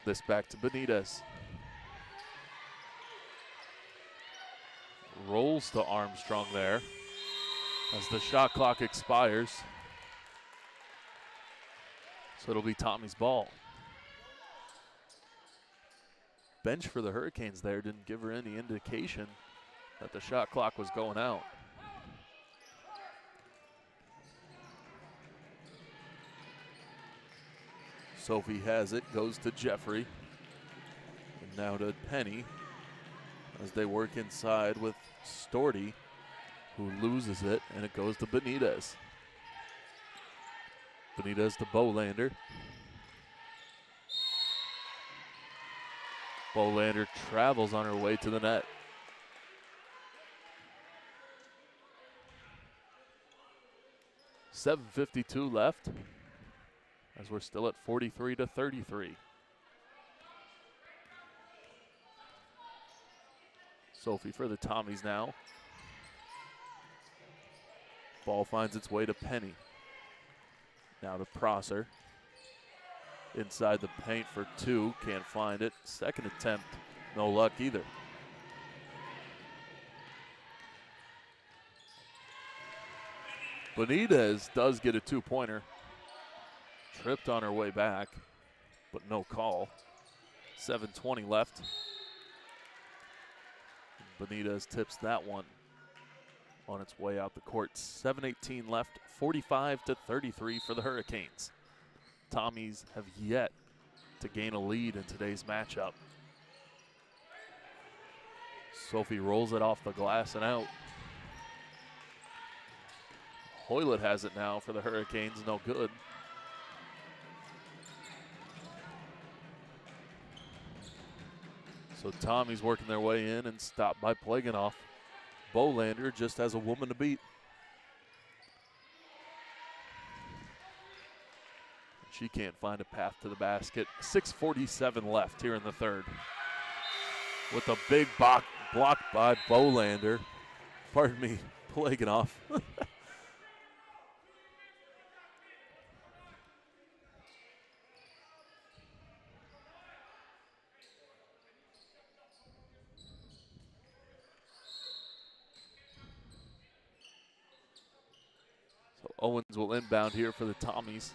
This back to Benitez. Rolls to Armstrong there as the shot clock expires. So it'll be Tommy's ball. Bench for the Hurricanes there didn't give her any indication that the shot clock was going out. Sophie has it, goes to Jeffrey. And now to Penny as they work inside with Storty, who loses it, and it goes to Benitez. Benitez to Bolander. Bolander travels on her way to the net. $7:52 left as we're still at 43-33. Sophie for the Tommies now. Ball finds its way to Penny. Now to Prosser. Inside the paint for two, can't find it. Second attempt, no luck either. Benitez does get a two-pointer. Tripped on her way back, but no call. 7:20 left. Benitez tips that one on its way out the court. 7:18 left, 45-33 for the Hurricanes. Tommies have yet to gain a lead in today's matchup. Sophie rolls it off the glass and out. Hoylett has it now for the Hurricanes, no good. So Tommy's working their way in and stopped by Plaganoff. Bolander just has a woman to beat. She can't find a path to the basket. 6:47 left here in the third. With a big block by Bolander. Pardon me, Plaganoff. So Owens will inbound here for the Tommies.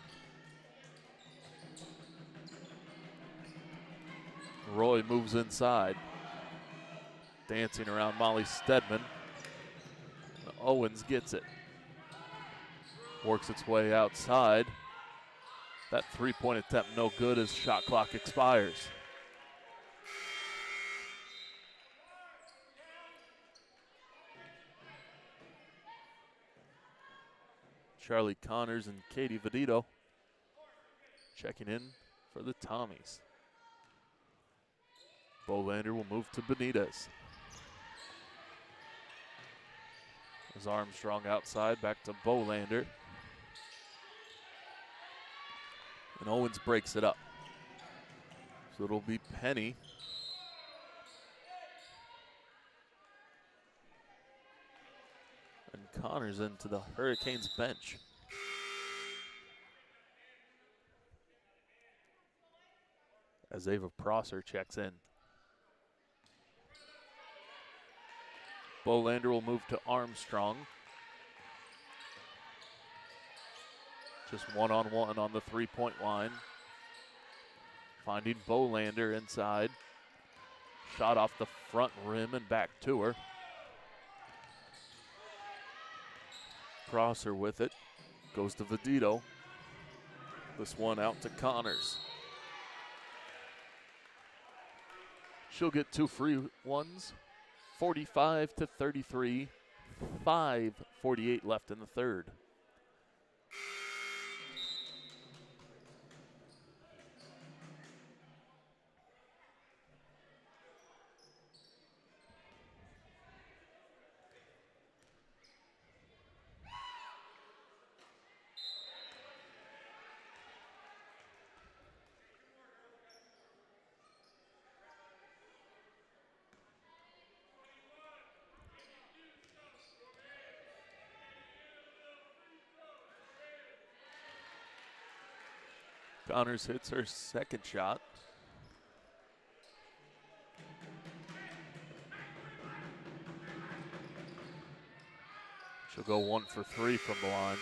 Roy moves inside. Dancing around Molly Stedman. Owens gets it. Works its way outside. That three-point attempt no good as shot clock expires. Charlie Connors and Katie Vedito checking in for the Tommies. Bolander will move to Benitez. As Armstrong outside, back to Bolander. And Owens breaks it up. So it'll be Penny. And Connors into the Hurricanes bench. As Ava Prosser checks in. Bolander will move to Armstrong. Just one-on-one on the three-point line. Finding Bolander inside. Shot off the front rim and back to her. Prosser with it. Goes to Vedito. This one out to Connors. She'll get two free ones. 45-33. 5:48 left in the third. Connors hits her second shot. She'll go 1 for 3 from the line.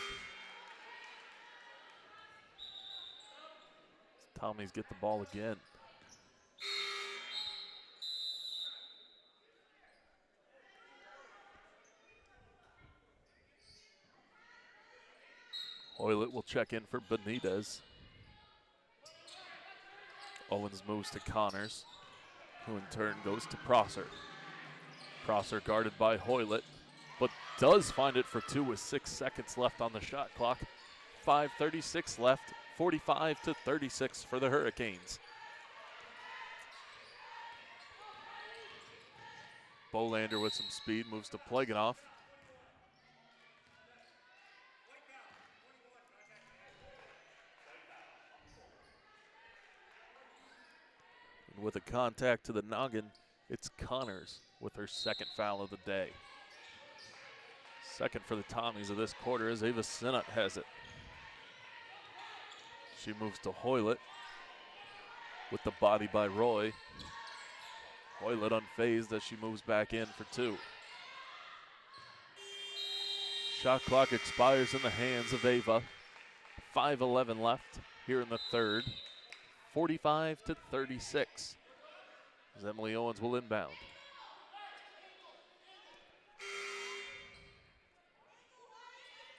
Tommies get the ball again. Hoylett will check in for Benitez. Owens moves to Connors, who in turn goes to Prosser. Prosser guarded by Hoylett, but does find it for 2 with 6 seconds left on the shot clock. 5:36 left, 45-36 for the Hurricanes. Bolander with some speed moves to Plaganoff. With a contact to the noggin, it's Connors with her second foul of the day. Second for the Tommies of this quarter as Ava Sinnott has it. She moves to Hoylett with the body by Roy. Hoylett unfazed as she moves back in for 2. Shot clock expires in the hands of Ava. 5:11 left here in the third. 45-36 as Emily Owens will inbound.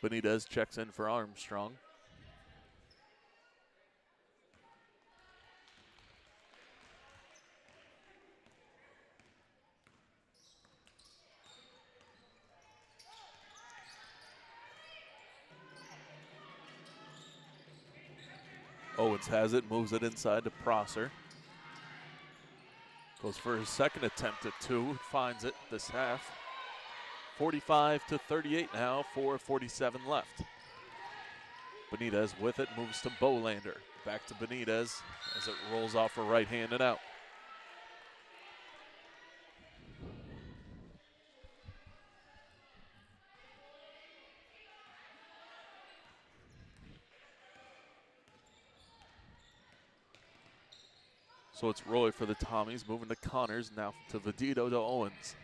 Benitez checks in for Armstrong. Owens has it, moves it inside to Prosser. Goes for his second attempt at 2, finds it this half. 45-38 now, 4:47 left. Benitez with it, moves to Bolander. Back to Benitez as it rolls off her right hand and out. So it's Roy for the Tommies, moving to Connors, now to Vedito to Owens.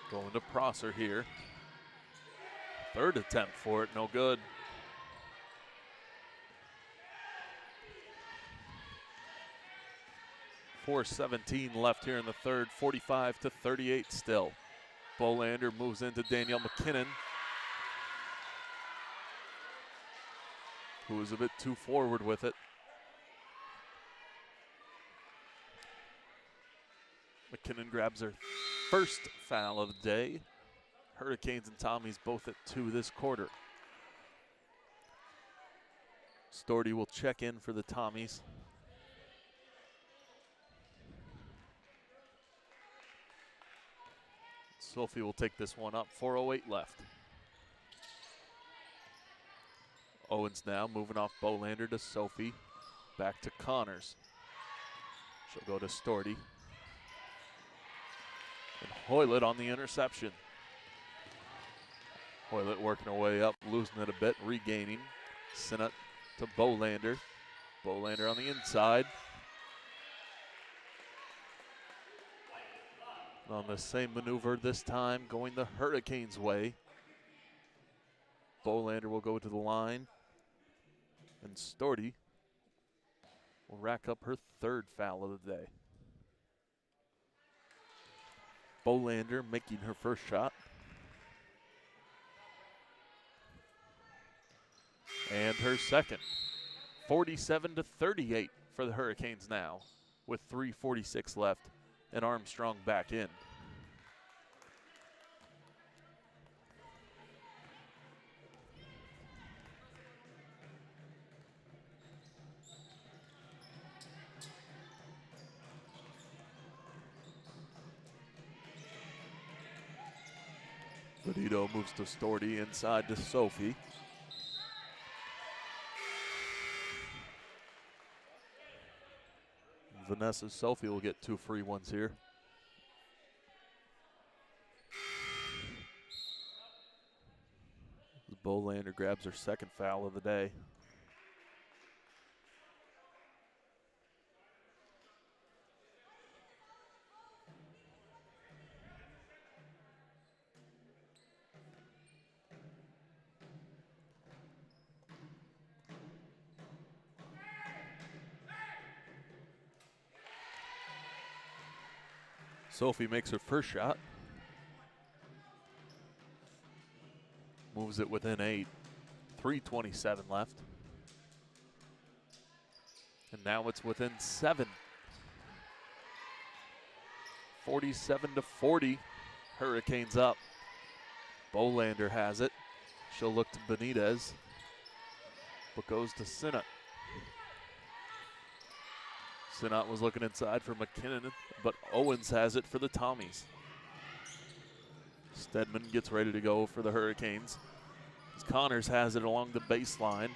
Going to Prosser here. Third attempt for it, no good. .417 left here in the third, 45-38 still. Bolander moves into Danielle McKinnon, who is a bit too forward with it. McKinnon grabs her first foul of the day. Hurricanes and Tommies both at 2 this quarter. Storty will check in for the Tommies. Sophie will take this one up. 4:08 left. Owens now moving off Bolander to Sophie. Back to Connors. She'll go to Storty. And Hoylett on the interception. Hoylett working her way up, losing it a bit, regaining. Sinnott to Bolander. Bolander on the inside. On the same maneuver this time, going the Hurricanes' way. Bolander will go to the line. And Storty will rack up her 3rd foul of the day. Bolander making her first shot. And her second. 47-38 for the Hurricanes now, with 3:46 left and Armstrong back in. Benito moves to Storty, inside to Sophie. Vanessa Sophie will get 2 free ones here. Bolander grabs her 2nd foul of the day. Sophie makes her first shot. Moves it within 8. 3:27 left. And now it's within 7. 47-40. Hurricanes up. Bolander has it. She'll look to Benitez, but goes to Sinnott. Sinnott was looking inside for McKinnon, but Owens has it for the Tommies. Stedman gets ready to go for the Hurricanes. As Connors has it along the baseline.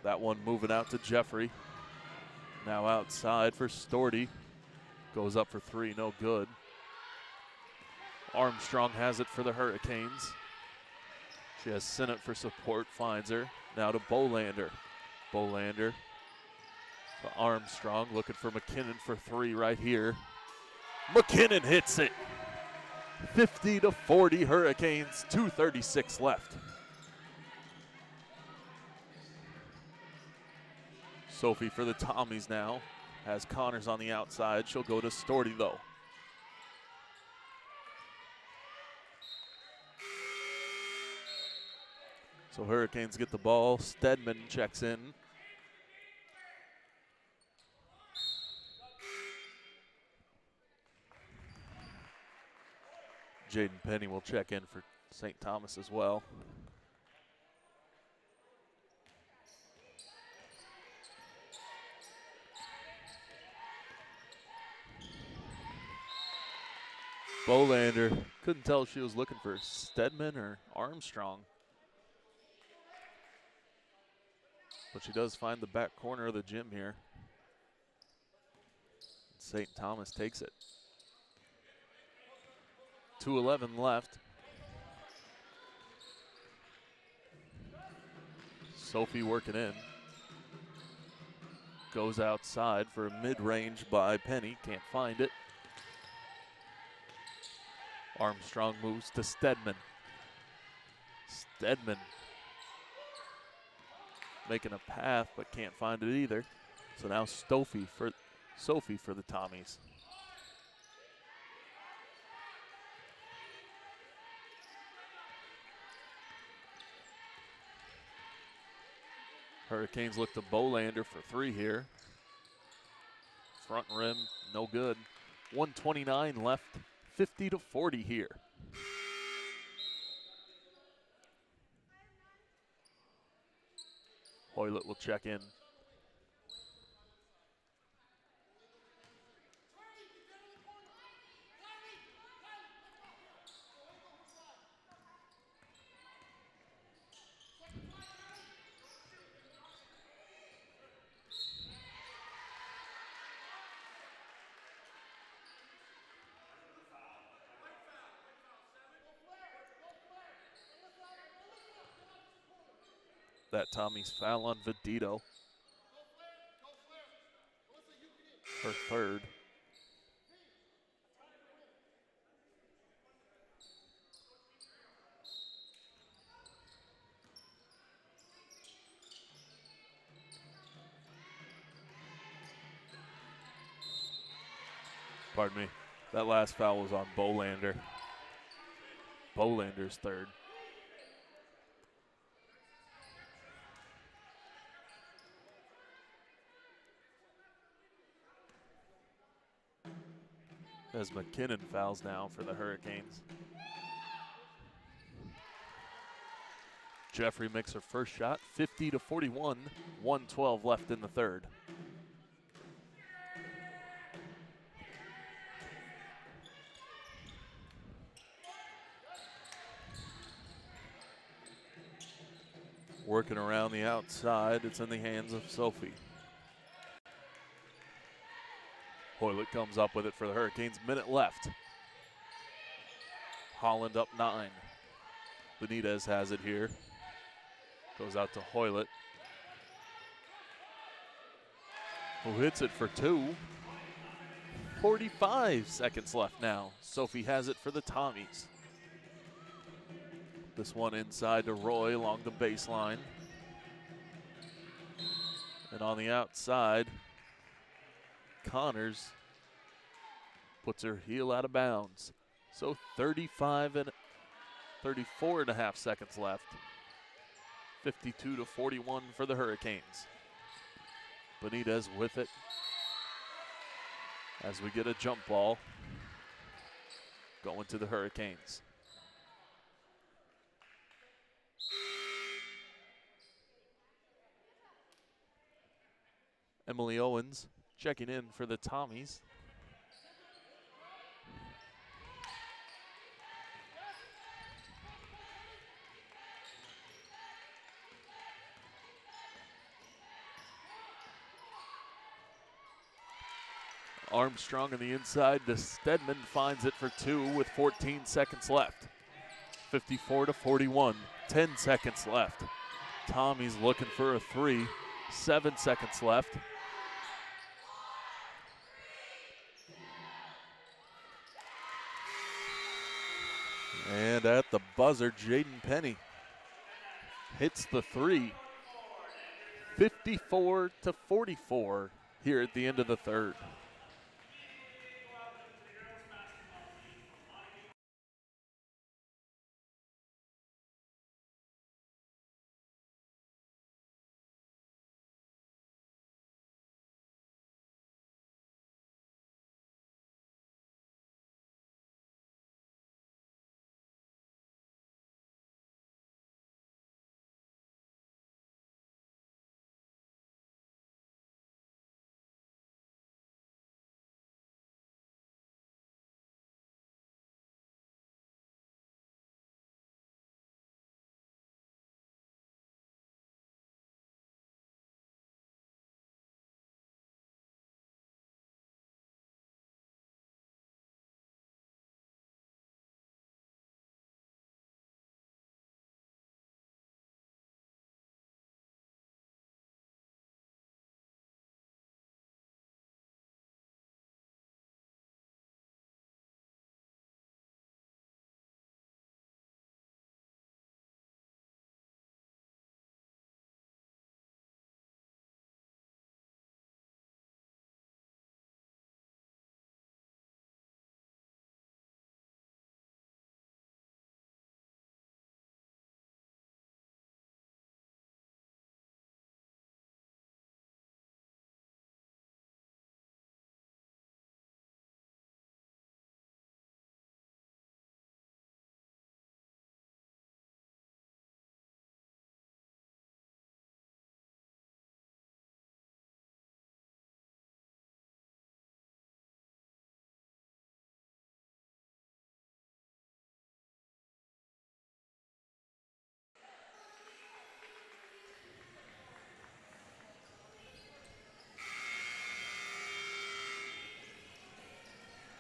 That one moving out to Jeffrey. Now outside for Storty. Goes up for 3, no good. Armstrong has it for the Hurricanes. She has Sinnott for support, finds her. Now to Bolander. Bolander to Armstrong, looking for McKinnon for 3 right here. McKinnon hits it. 50-40 Hurricanes, 2:36 left. Sophie for the Tommies now. Has Connors on the outside. She'll go to Storty though. So Hurricanes get the ball. Stedman checks in. Jaden Penny will check in for St. Thomas as well. Bolander, couldn't tell if she was looking for Stedman or Armstrong. But she does find the back corner of the gym here. St. Thomas takes it. 2:11 left. Sophie working in. Goes outside for a mid-range by Penny. Can't find it. Armstrong moves to Stedman. Stedman making a path but can't find it either. So now Sophie for the Tommies. Hurricanes look to Bolander for 3 here. Front rim, no good. 1:29 left, 50-40 here. Hoylett will check in. That Tommy's foul on Vedito. Her third. Pardon me. That last foul was on Bolander. Bolander's third. As McKinnon fouls now for the Hurricanes. Jeffrey makes her first shot, 50-41, 1:12 left in the third. Working around the outside, it's in the hands of Sophie. Hoylett comes up with it for the Hurricanes, minute left. Holland up 9. Benitez has it here. Goes out to Hoylett, who hits it for 2. 45 seconds left now. Sophie has it for the Tommies. This one inside to Roy along the baseline. And on the outside, Connors puts her heel out of bounds. So 34 and a half seconds left. 52-41 for the Hurricanes. Benitez with it as we get a jump ball going to the Hurricanes. Emily Owens checking in for the Tommies. Armstrong on the inside to Stedman, finds it for 2 with 14 seconds left. 54-41, 10 seconds left. Tommy's looking for a 3, 7 seconds left. And at the buzzer, Jaden Penny hits the 3. 54-44 here at the end of the third.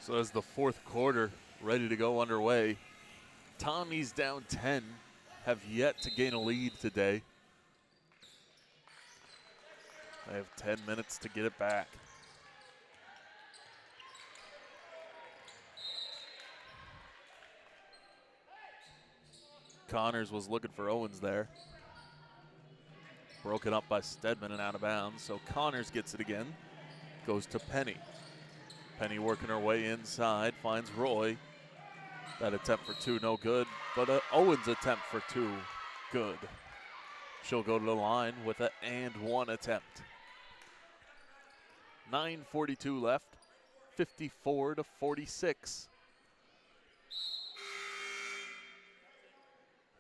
So as the fourth quarter ready to go underway, Tommy's down 10, have yet to gain a lead today. They have 10 minutes to get it back. Connors was looking for Owens there. Broken up by Stedman and out of bounds, so Connors gets it again. Goes to Penny. Penny working her way inside, finds Roy. That attempt for two, no good, but Owens' attempt for two, good. She'll go to the line with an and one attempt. 9:42 left, 54-46.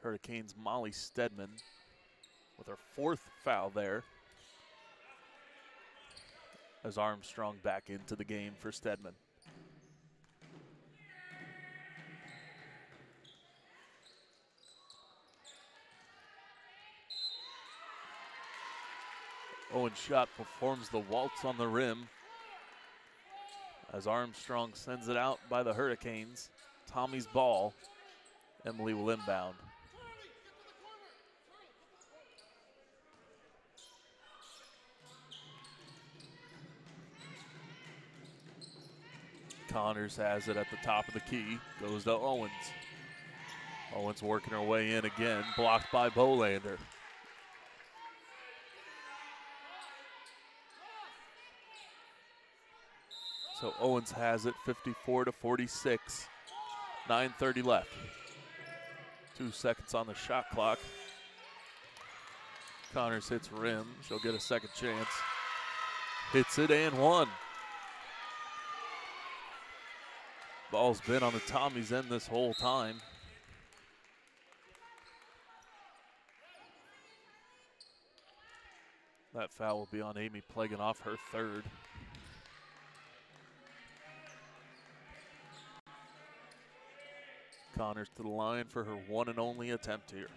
Hurricanes' Molly Stedman with her fourth foul there, as Armstrong back into the game for Stedman. Owens' shot performs the waltz on the rim as Armstrong sends it out by the Hurricanes. Tommy's ball. Emily will inbound. Connors has it at the top of the key, goes to Owens. Owens working her way in again, blocked by Bolander. So Owens has it 54-46, 9:30 left. 2 seconds on the shot clock. Connors hits rim, she'll get a second chance. Hits it and one. Ball's been on the Tommy's end this whole time. That foul will be on Amy Pleganoff, her third. Connors to the line for her one and only attempt here.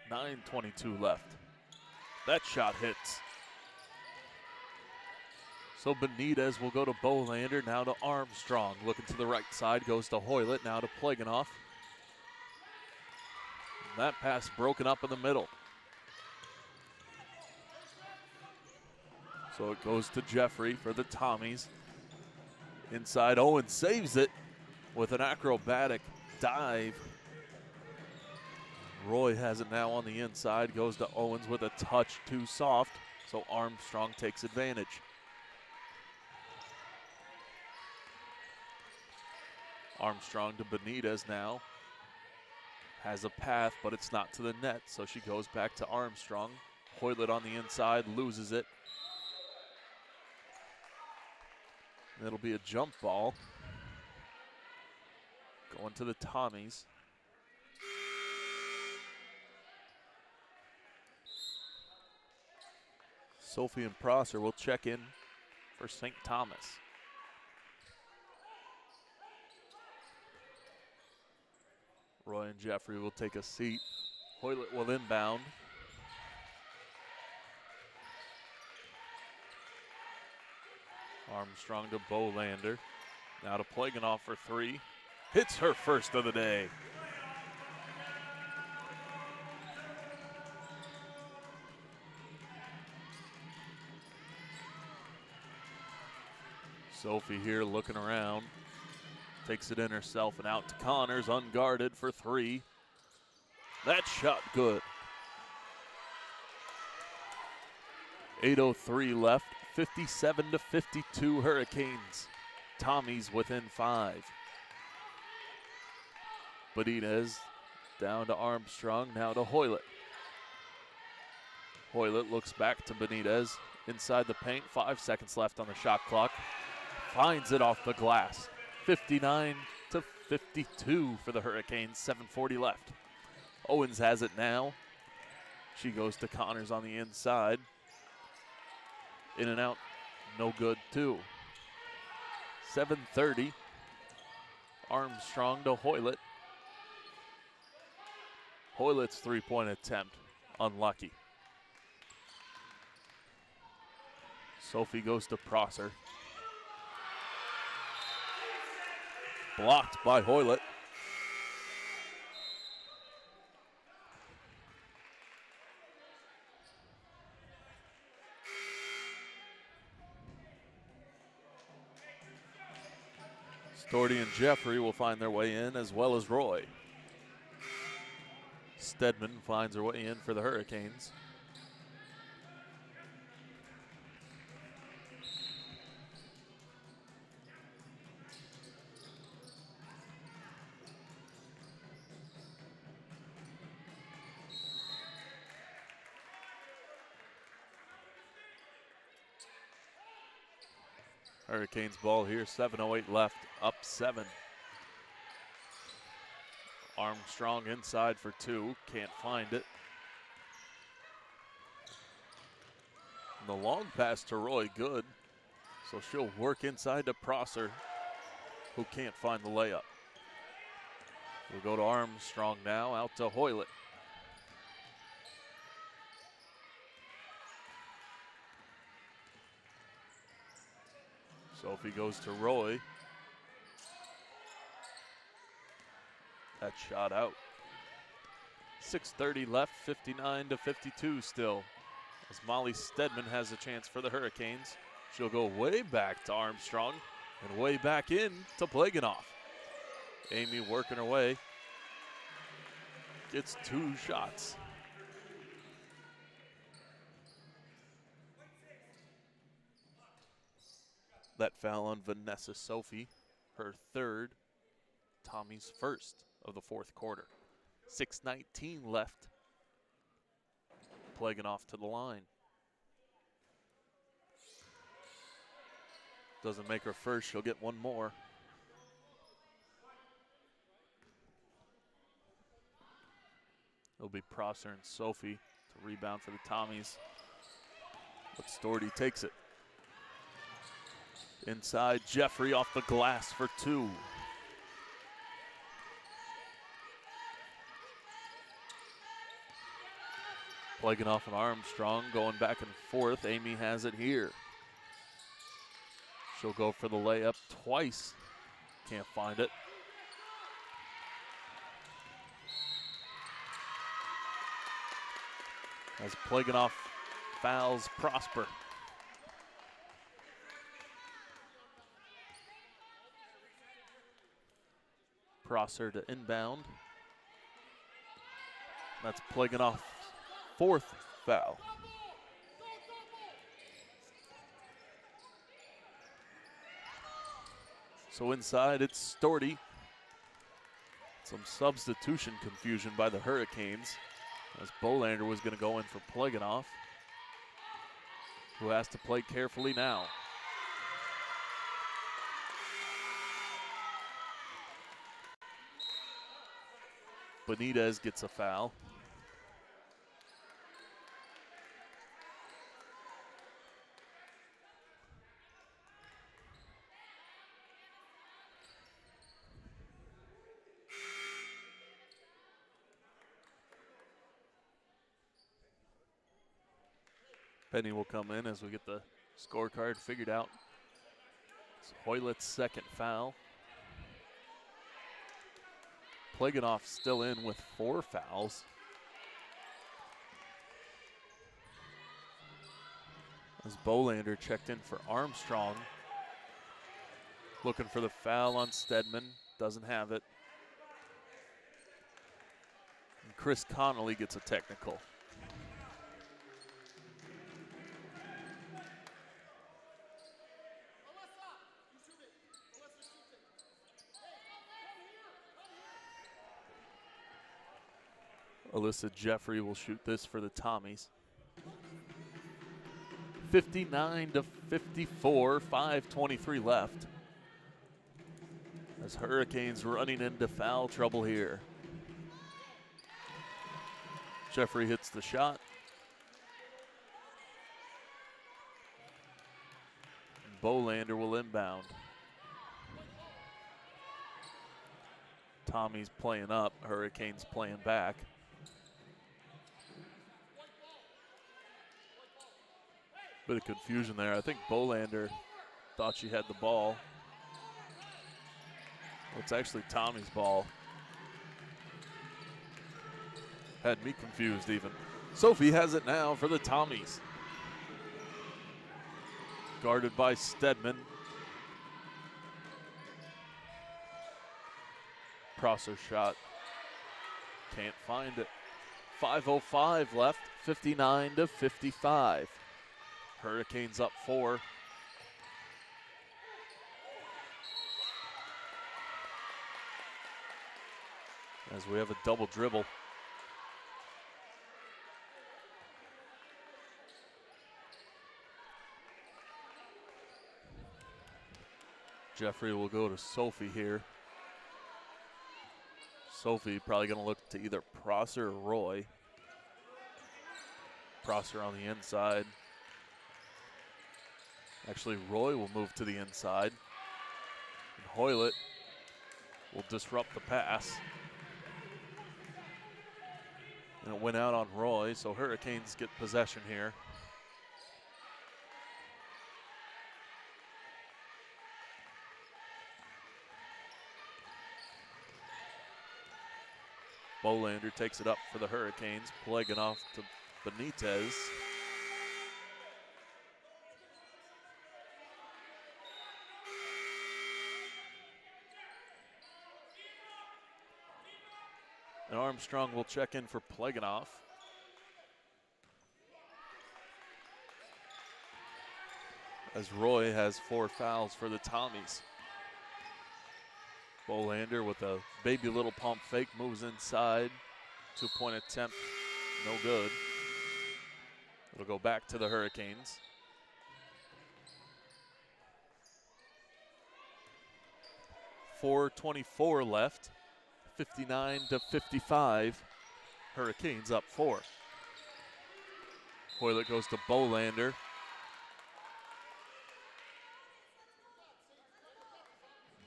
9:22 left. That shot hits. So Benitez will go to Bolander, now to Armstrong. Looking to the right side, goes to Hoylett, now to Pleganoff. And that pass broken up in the middle. So it goes to Jeffrey for the Tommies. Inside, Owen saves it with an acrobatic dive. Roy has it now on the inside, goes to Owens with a touch too soft, so Armstrong takes advantage. Armstrong to Benitez now. Has a path, but it's not to the net, so she goes back to Armstrong. Hoylett on the inside, loses it. It'll be a jump ball. Going to the Tommies. Sophie and Prosser will check in for St. Thomas. Roy and Jeffrey will take a seat. Hoylett will inbound. Armstrong to Bolander. Now to Pleganoff for three. Hits her first of the day. Sophie here looking around. Takes it in herself and out to Connors, unguarded for three. That shot good. 8:03 left, 57-52 Hurricanes. Tommy's within 5. Benitez down to Armstrong, now to Hoylett. Hoylett looks back to Benitez, inside the paint, 5 seconds left on the shot clock. Finds it off the glass. 59-52 for the Hurricanes, 7:40 left. Owens has it now. She goes to Connors on the inside. In and out, no good too. 7:30. Armstrong to Hoylett. Hoylett's three-point attempt, unlucky. Sophie goes to Prosser. blocked by Hoylett. Storty and Jeffrey will find their way in, as well as Roy. Stedman finds her way in for the Hurricanes. Hurricanes ball here, 7:08 left, up 7. Armstrong inside for 2, can't find it. And the long pass to Roy, good. So she'll work inside to Prosser, who can't find the layup. We'll go to Armstrong now, out to Hoylett. Sophie goes to Roy. That shot out. 6:30 left, 59-52 still. As Molly Stedman has a chance for the Hurricanes. She'll go way back to Armstrong and way back in to Plaganoff. Amy working her way. Gets 2 shots. That foul on Vanessa Sophie, her 3rd, Tommy's 1st of the 4th quarter. 6:19 left. Plaganoff to the line. Doesn't make her first, she'll get 1 more. It'll be Prosser and Sophie to rebound for the Tommies. But Storty takes it. Inside, Jeffrey off the glass for 2. Plaganoff and Armstrong going back and forth. Amy has it here. She'll go for the layup twice. Can't find it. As Plaganoff fouls Prosper. Prosser to inbound. That's Plaganoff's 4th foul. So inside, it's Storty. Some substitution confusion by the Hurricanes, as Bolander was going to go in for Plaganoff, who has to play carefully now. Benitez gets a foul. Penny will come in as we get the scorecard figured out. It's Hoylett's 2nd foul. Plaganoff still in with 4 fouls. As Bolander checked in for Armstrong. Looking for the foul on Stedman, doesn't have it. And Chris Connolly gets a technical. Alyssa Jeffrey will shoot this for the Tommies. 59-54, 5:23 left. As Hurricanes running into foul trouble here. Jeffrey hits the shot. Bolander will inbound. Tommy's playing up, Hurricanes playing back. Bit of confusion there. I think Bolander thought she had the ball. It's actually Tommy's ball. Had me confused even. Sophie has it now for the Tommies. Guarded by Stedman. Prosser shot. Can't find it. 5:05 left, 59-55. Hurricanes up 4. As we have a double dribble. Jeffrey will go to Sophie here. Sophie probably going to look to either Prosser or Roy. Prosser on the inside. Actually, Roy will move to the inside. And Hoylett will disrupt the pass. And it went out on Roy, so Hurricanes get possession here. Bolander takes it up for the Hurricanes, plugging off to Benitez. And Armstrong will check in for Pleganov. As Roy has 4 fouls for the Tommies. Bolander with a baby little pump fake moves inside. 2-point attempt, no good. It'll go back to the Hurricanes. .424 left. 59-55. Hurricanes up 4. Hoylett goes to Bolander.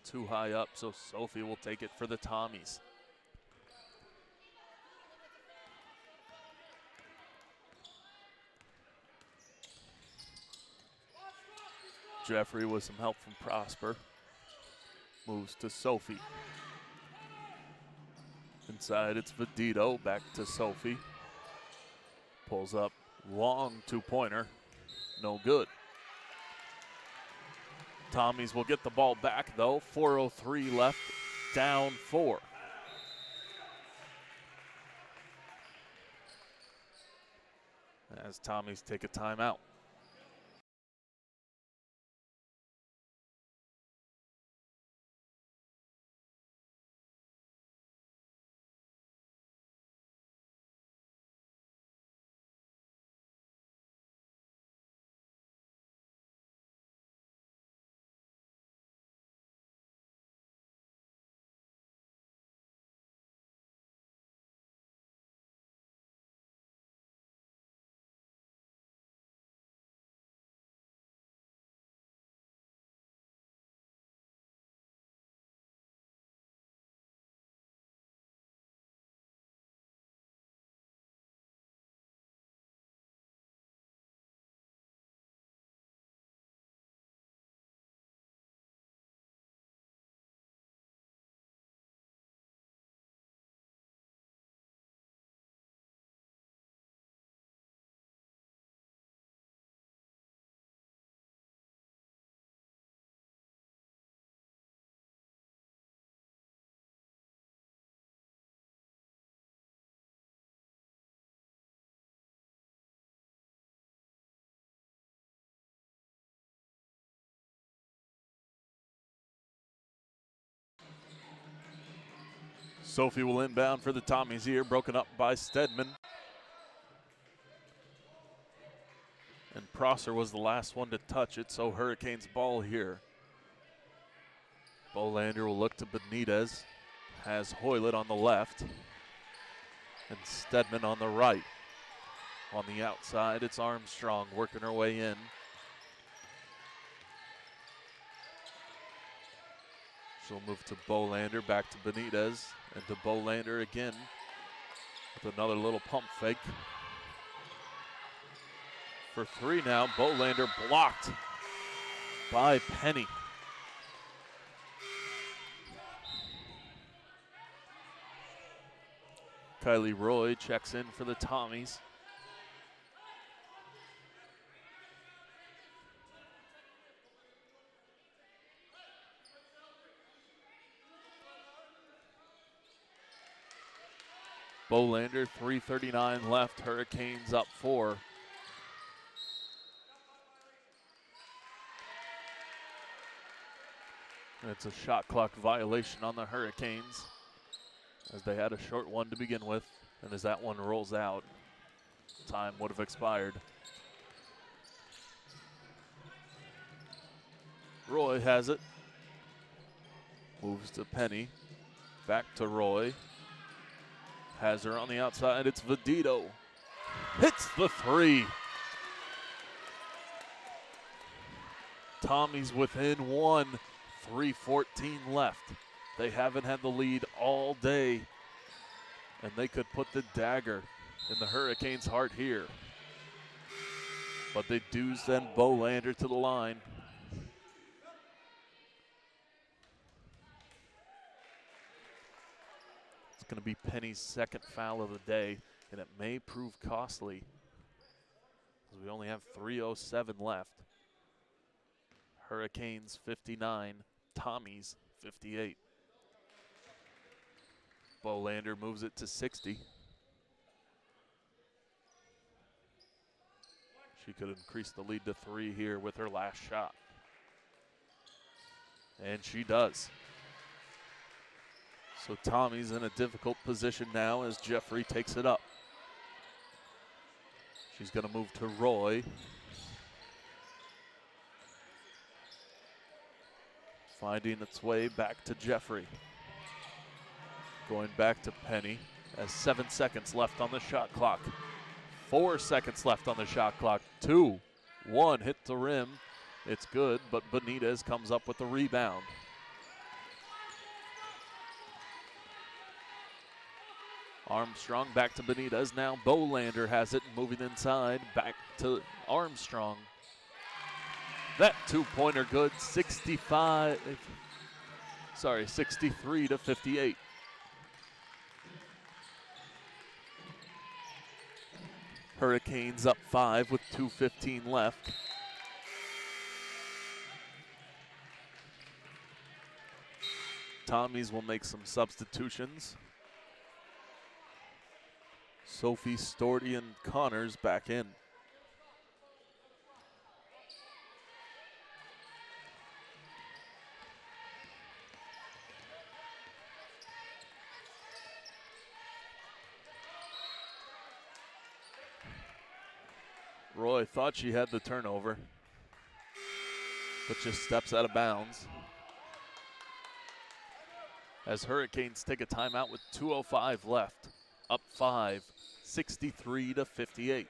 Too high up, so Sophie will take it for the Tommies. Jeffrey with some help from Prosper. Moves to Sophie. Inside, it's Vedito, back to Sophie. Pulls up, long 2-pointer, no good. Tommies will get the ball back though, 4:03 left, down 4. As Tommies take a timeout. Sophie will inbound for the Tommies here, broken up by Stedman. And Prosser was the last one to touch it, so Hurricanes ball here. Bolander will look to Benitez, has Hoylett on the left, and Stedman on the right. On the outside, it's Armstrong working her way in. She'll move to Bolander, back to Benitez, and to Bolander again with another little pump fake. For 3 now, Bolander blocked by Penny. Kylie Roy checks in for the Tommies. Bolander, 3:39 left. Hurricanes up 4. And it's a shot clock violation on the Hurricanes, as they had a short one to begin with. And as that one rolls out, time would have expired. Roy has it. Moves to Penny. Back to Roy. Has her on the outside. It's Vedito. Hits the 3. Tommy's within 1. 3:14 left. They haven't had the lead all day, and they could put the dagger in the Hurricanes' heart here. But they do send Bolander to the line. It's going to be Penny's second foul of the day, and it may prove costly, as we only have 3:07 left. Hurricanes 59, Tommies 58. Bolander moves it to 60. She could increase the lead to 3 here with her last shot. And she does. So Tommy's in a difficult position now as Jeffrey takes it up. She's going to move to Roy. Finding its way back to Jeffrey. Going back to Penny as 7 seconds left on the shot clock. 4 seconds left on the shot clock. 2, 1, hit the rim. It's good, but Benitez comes up with the rebound. Armstrong back to Benitez. Now Bolander has it, moving inside. Back to Armstrong. That two-pointer good, 63 to 58. Hurricanes up 5 with 2:15 left. Tommies will make some substitutions. Sophie, Storty, and Connors back in. Roy thought she had the turnover, but just steps out of bounds. As Hurricanes take a timeout with 2:05 left. Up 5, 63 to 58.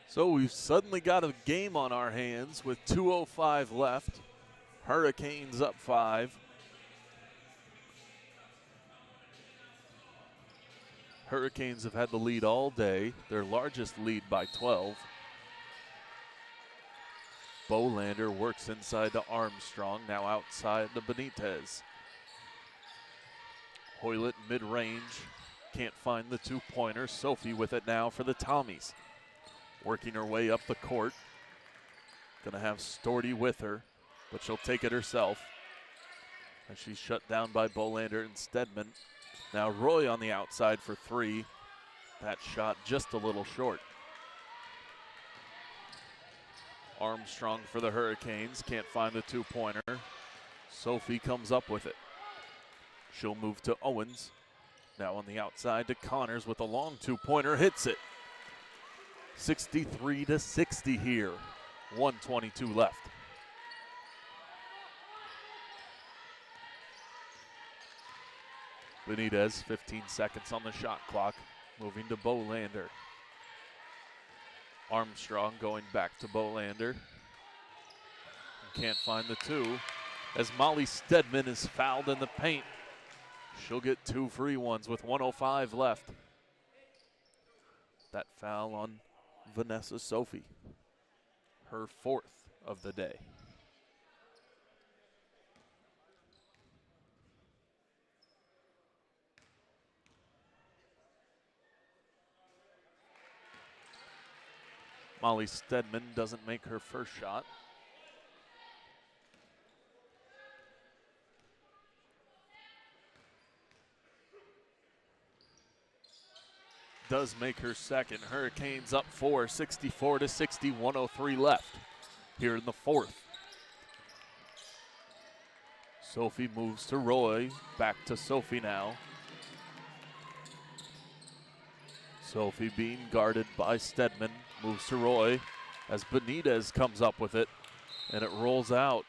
So we've suddenly got a game on our hands with 2:05 left. Hurricanes up 5. Hurricanes have had the lead all day, their largest lead by 12. Bolander works inside to Armstrong, now outside to Benitez. Hoylett mid-range, can't find the two-pointer. Sophie with it now for the Tommies. Working her way up the court. Gonna have Storty with her, but she'll take it herself. And she's shut down by Bolander and Stedman. Now Roy on the outside for three. That shot just a little short. Armstrong for the Hurricanes, can't find the two-pointer. Sophie comes up with it. She'll move to Owens. Now on the outside to Connors with a long two-pointer, hits it. 63-60 here, 1:22 left. Benitez, 15 seconds on the shot clock, moving to Bolander. Armstrong going back to Bolander. Can't find the two as Molly Stedman is fouled in the paint. She'll get two free ones with 1:05 left. That foul on Vanessa Sophie, her fourth of the day. Molly Stedman doesn't make her first shot. Does make her second. Hurricanes up 4, 64-60, 1:03 left here in the fourth. Sophie moves to Roy, back to Sophie now. Sophie being guarded by Stedman, moves to Roy as Benitez comes up with it, and it rolls out.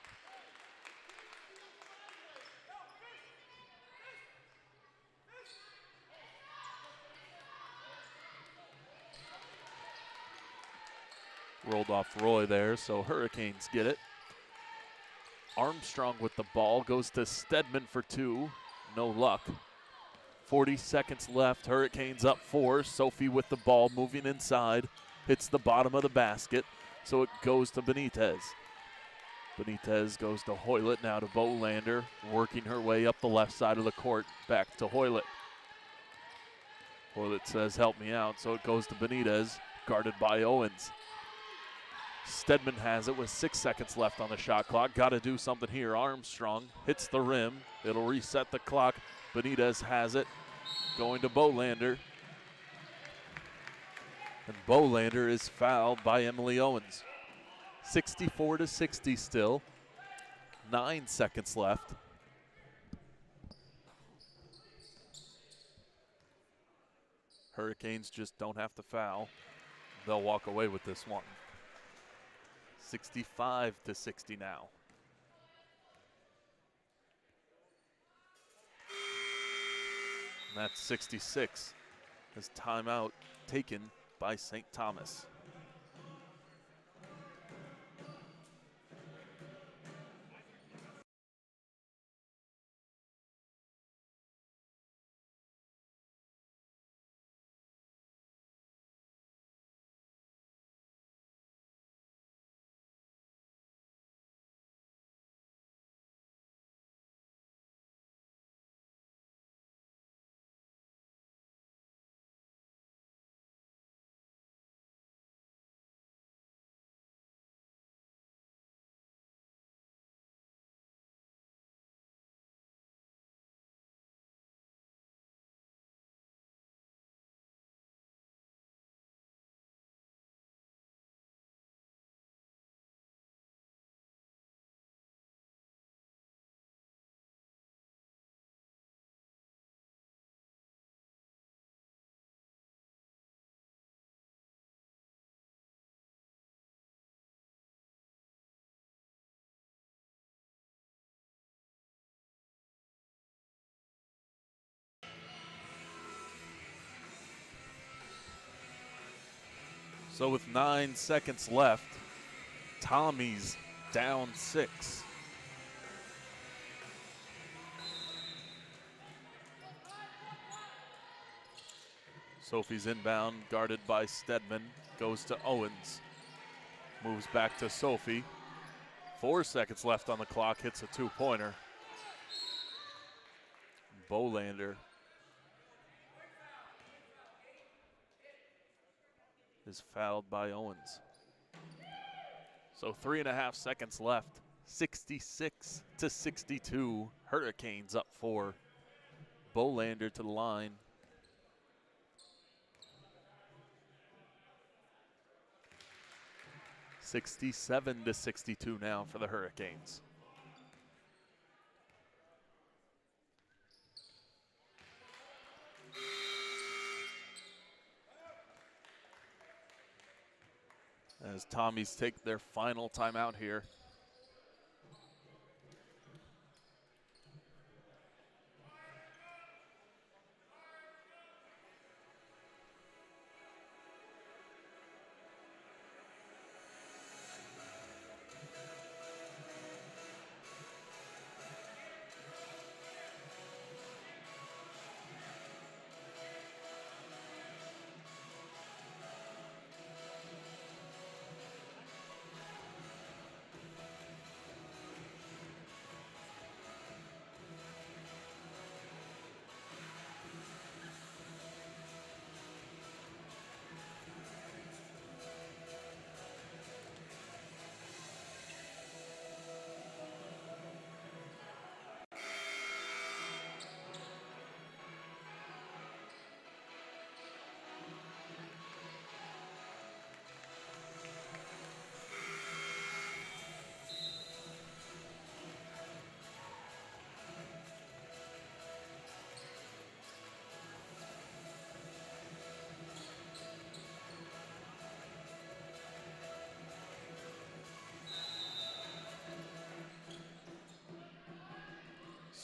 Rolled off Roy there, so Hurricanes get it. Armstrong with the ball, goes to Stedman for two, no luck. 40 seconds left, Hurricanes up 4. Sophie with the ball, moving inside, hits the bottom of the basket, so it goes to Benitez. Benitez goes to Hoylett, now to Bolander, working her way up the left side of the court, back to Hoylett. Hoylett says, help me out, so it goes to Benitez, guarded by Owens. Stedman has it with 6 seconds left on the shot clock. Got to do something here. Armstrong hits the rim. It'll reset the clock. Benitez has it. Going to Bolander. And Bolander is fouled by Emily Owens. 64-60 still. 9 seconds left. Hurricanes just don't have to foul. They'll walk away with this one. 65-60 now. And that's 66 as timeout taken by St. Thomas. So with 9 seconds left, Tommy's down 6. Sophie's inbound, guarded by Stedman, goes to Owens. Moves back to Sophie. 4 seconds left on the clock, hits a two-pointer. Bolander is fouled by Owens. So 3.5 seconds left. 66-62. Hurricanes up 4. Bolander to the line. (67-62) now for the Hurricanes. As Tommies take their final timeout here.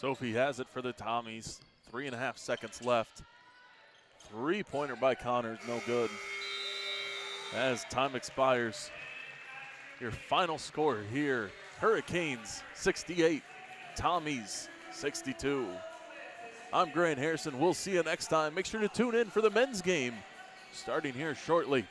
Sophie has it for the Tommies. 3.5 seconds left. Three-pointer by Connors, no good. As time expires, your final score here, Hurricanes 68, Tommies 62. I'm Grant Harrison. We'll see you next time. Make sure to tune in for the men's game starting here shortly.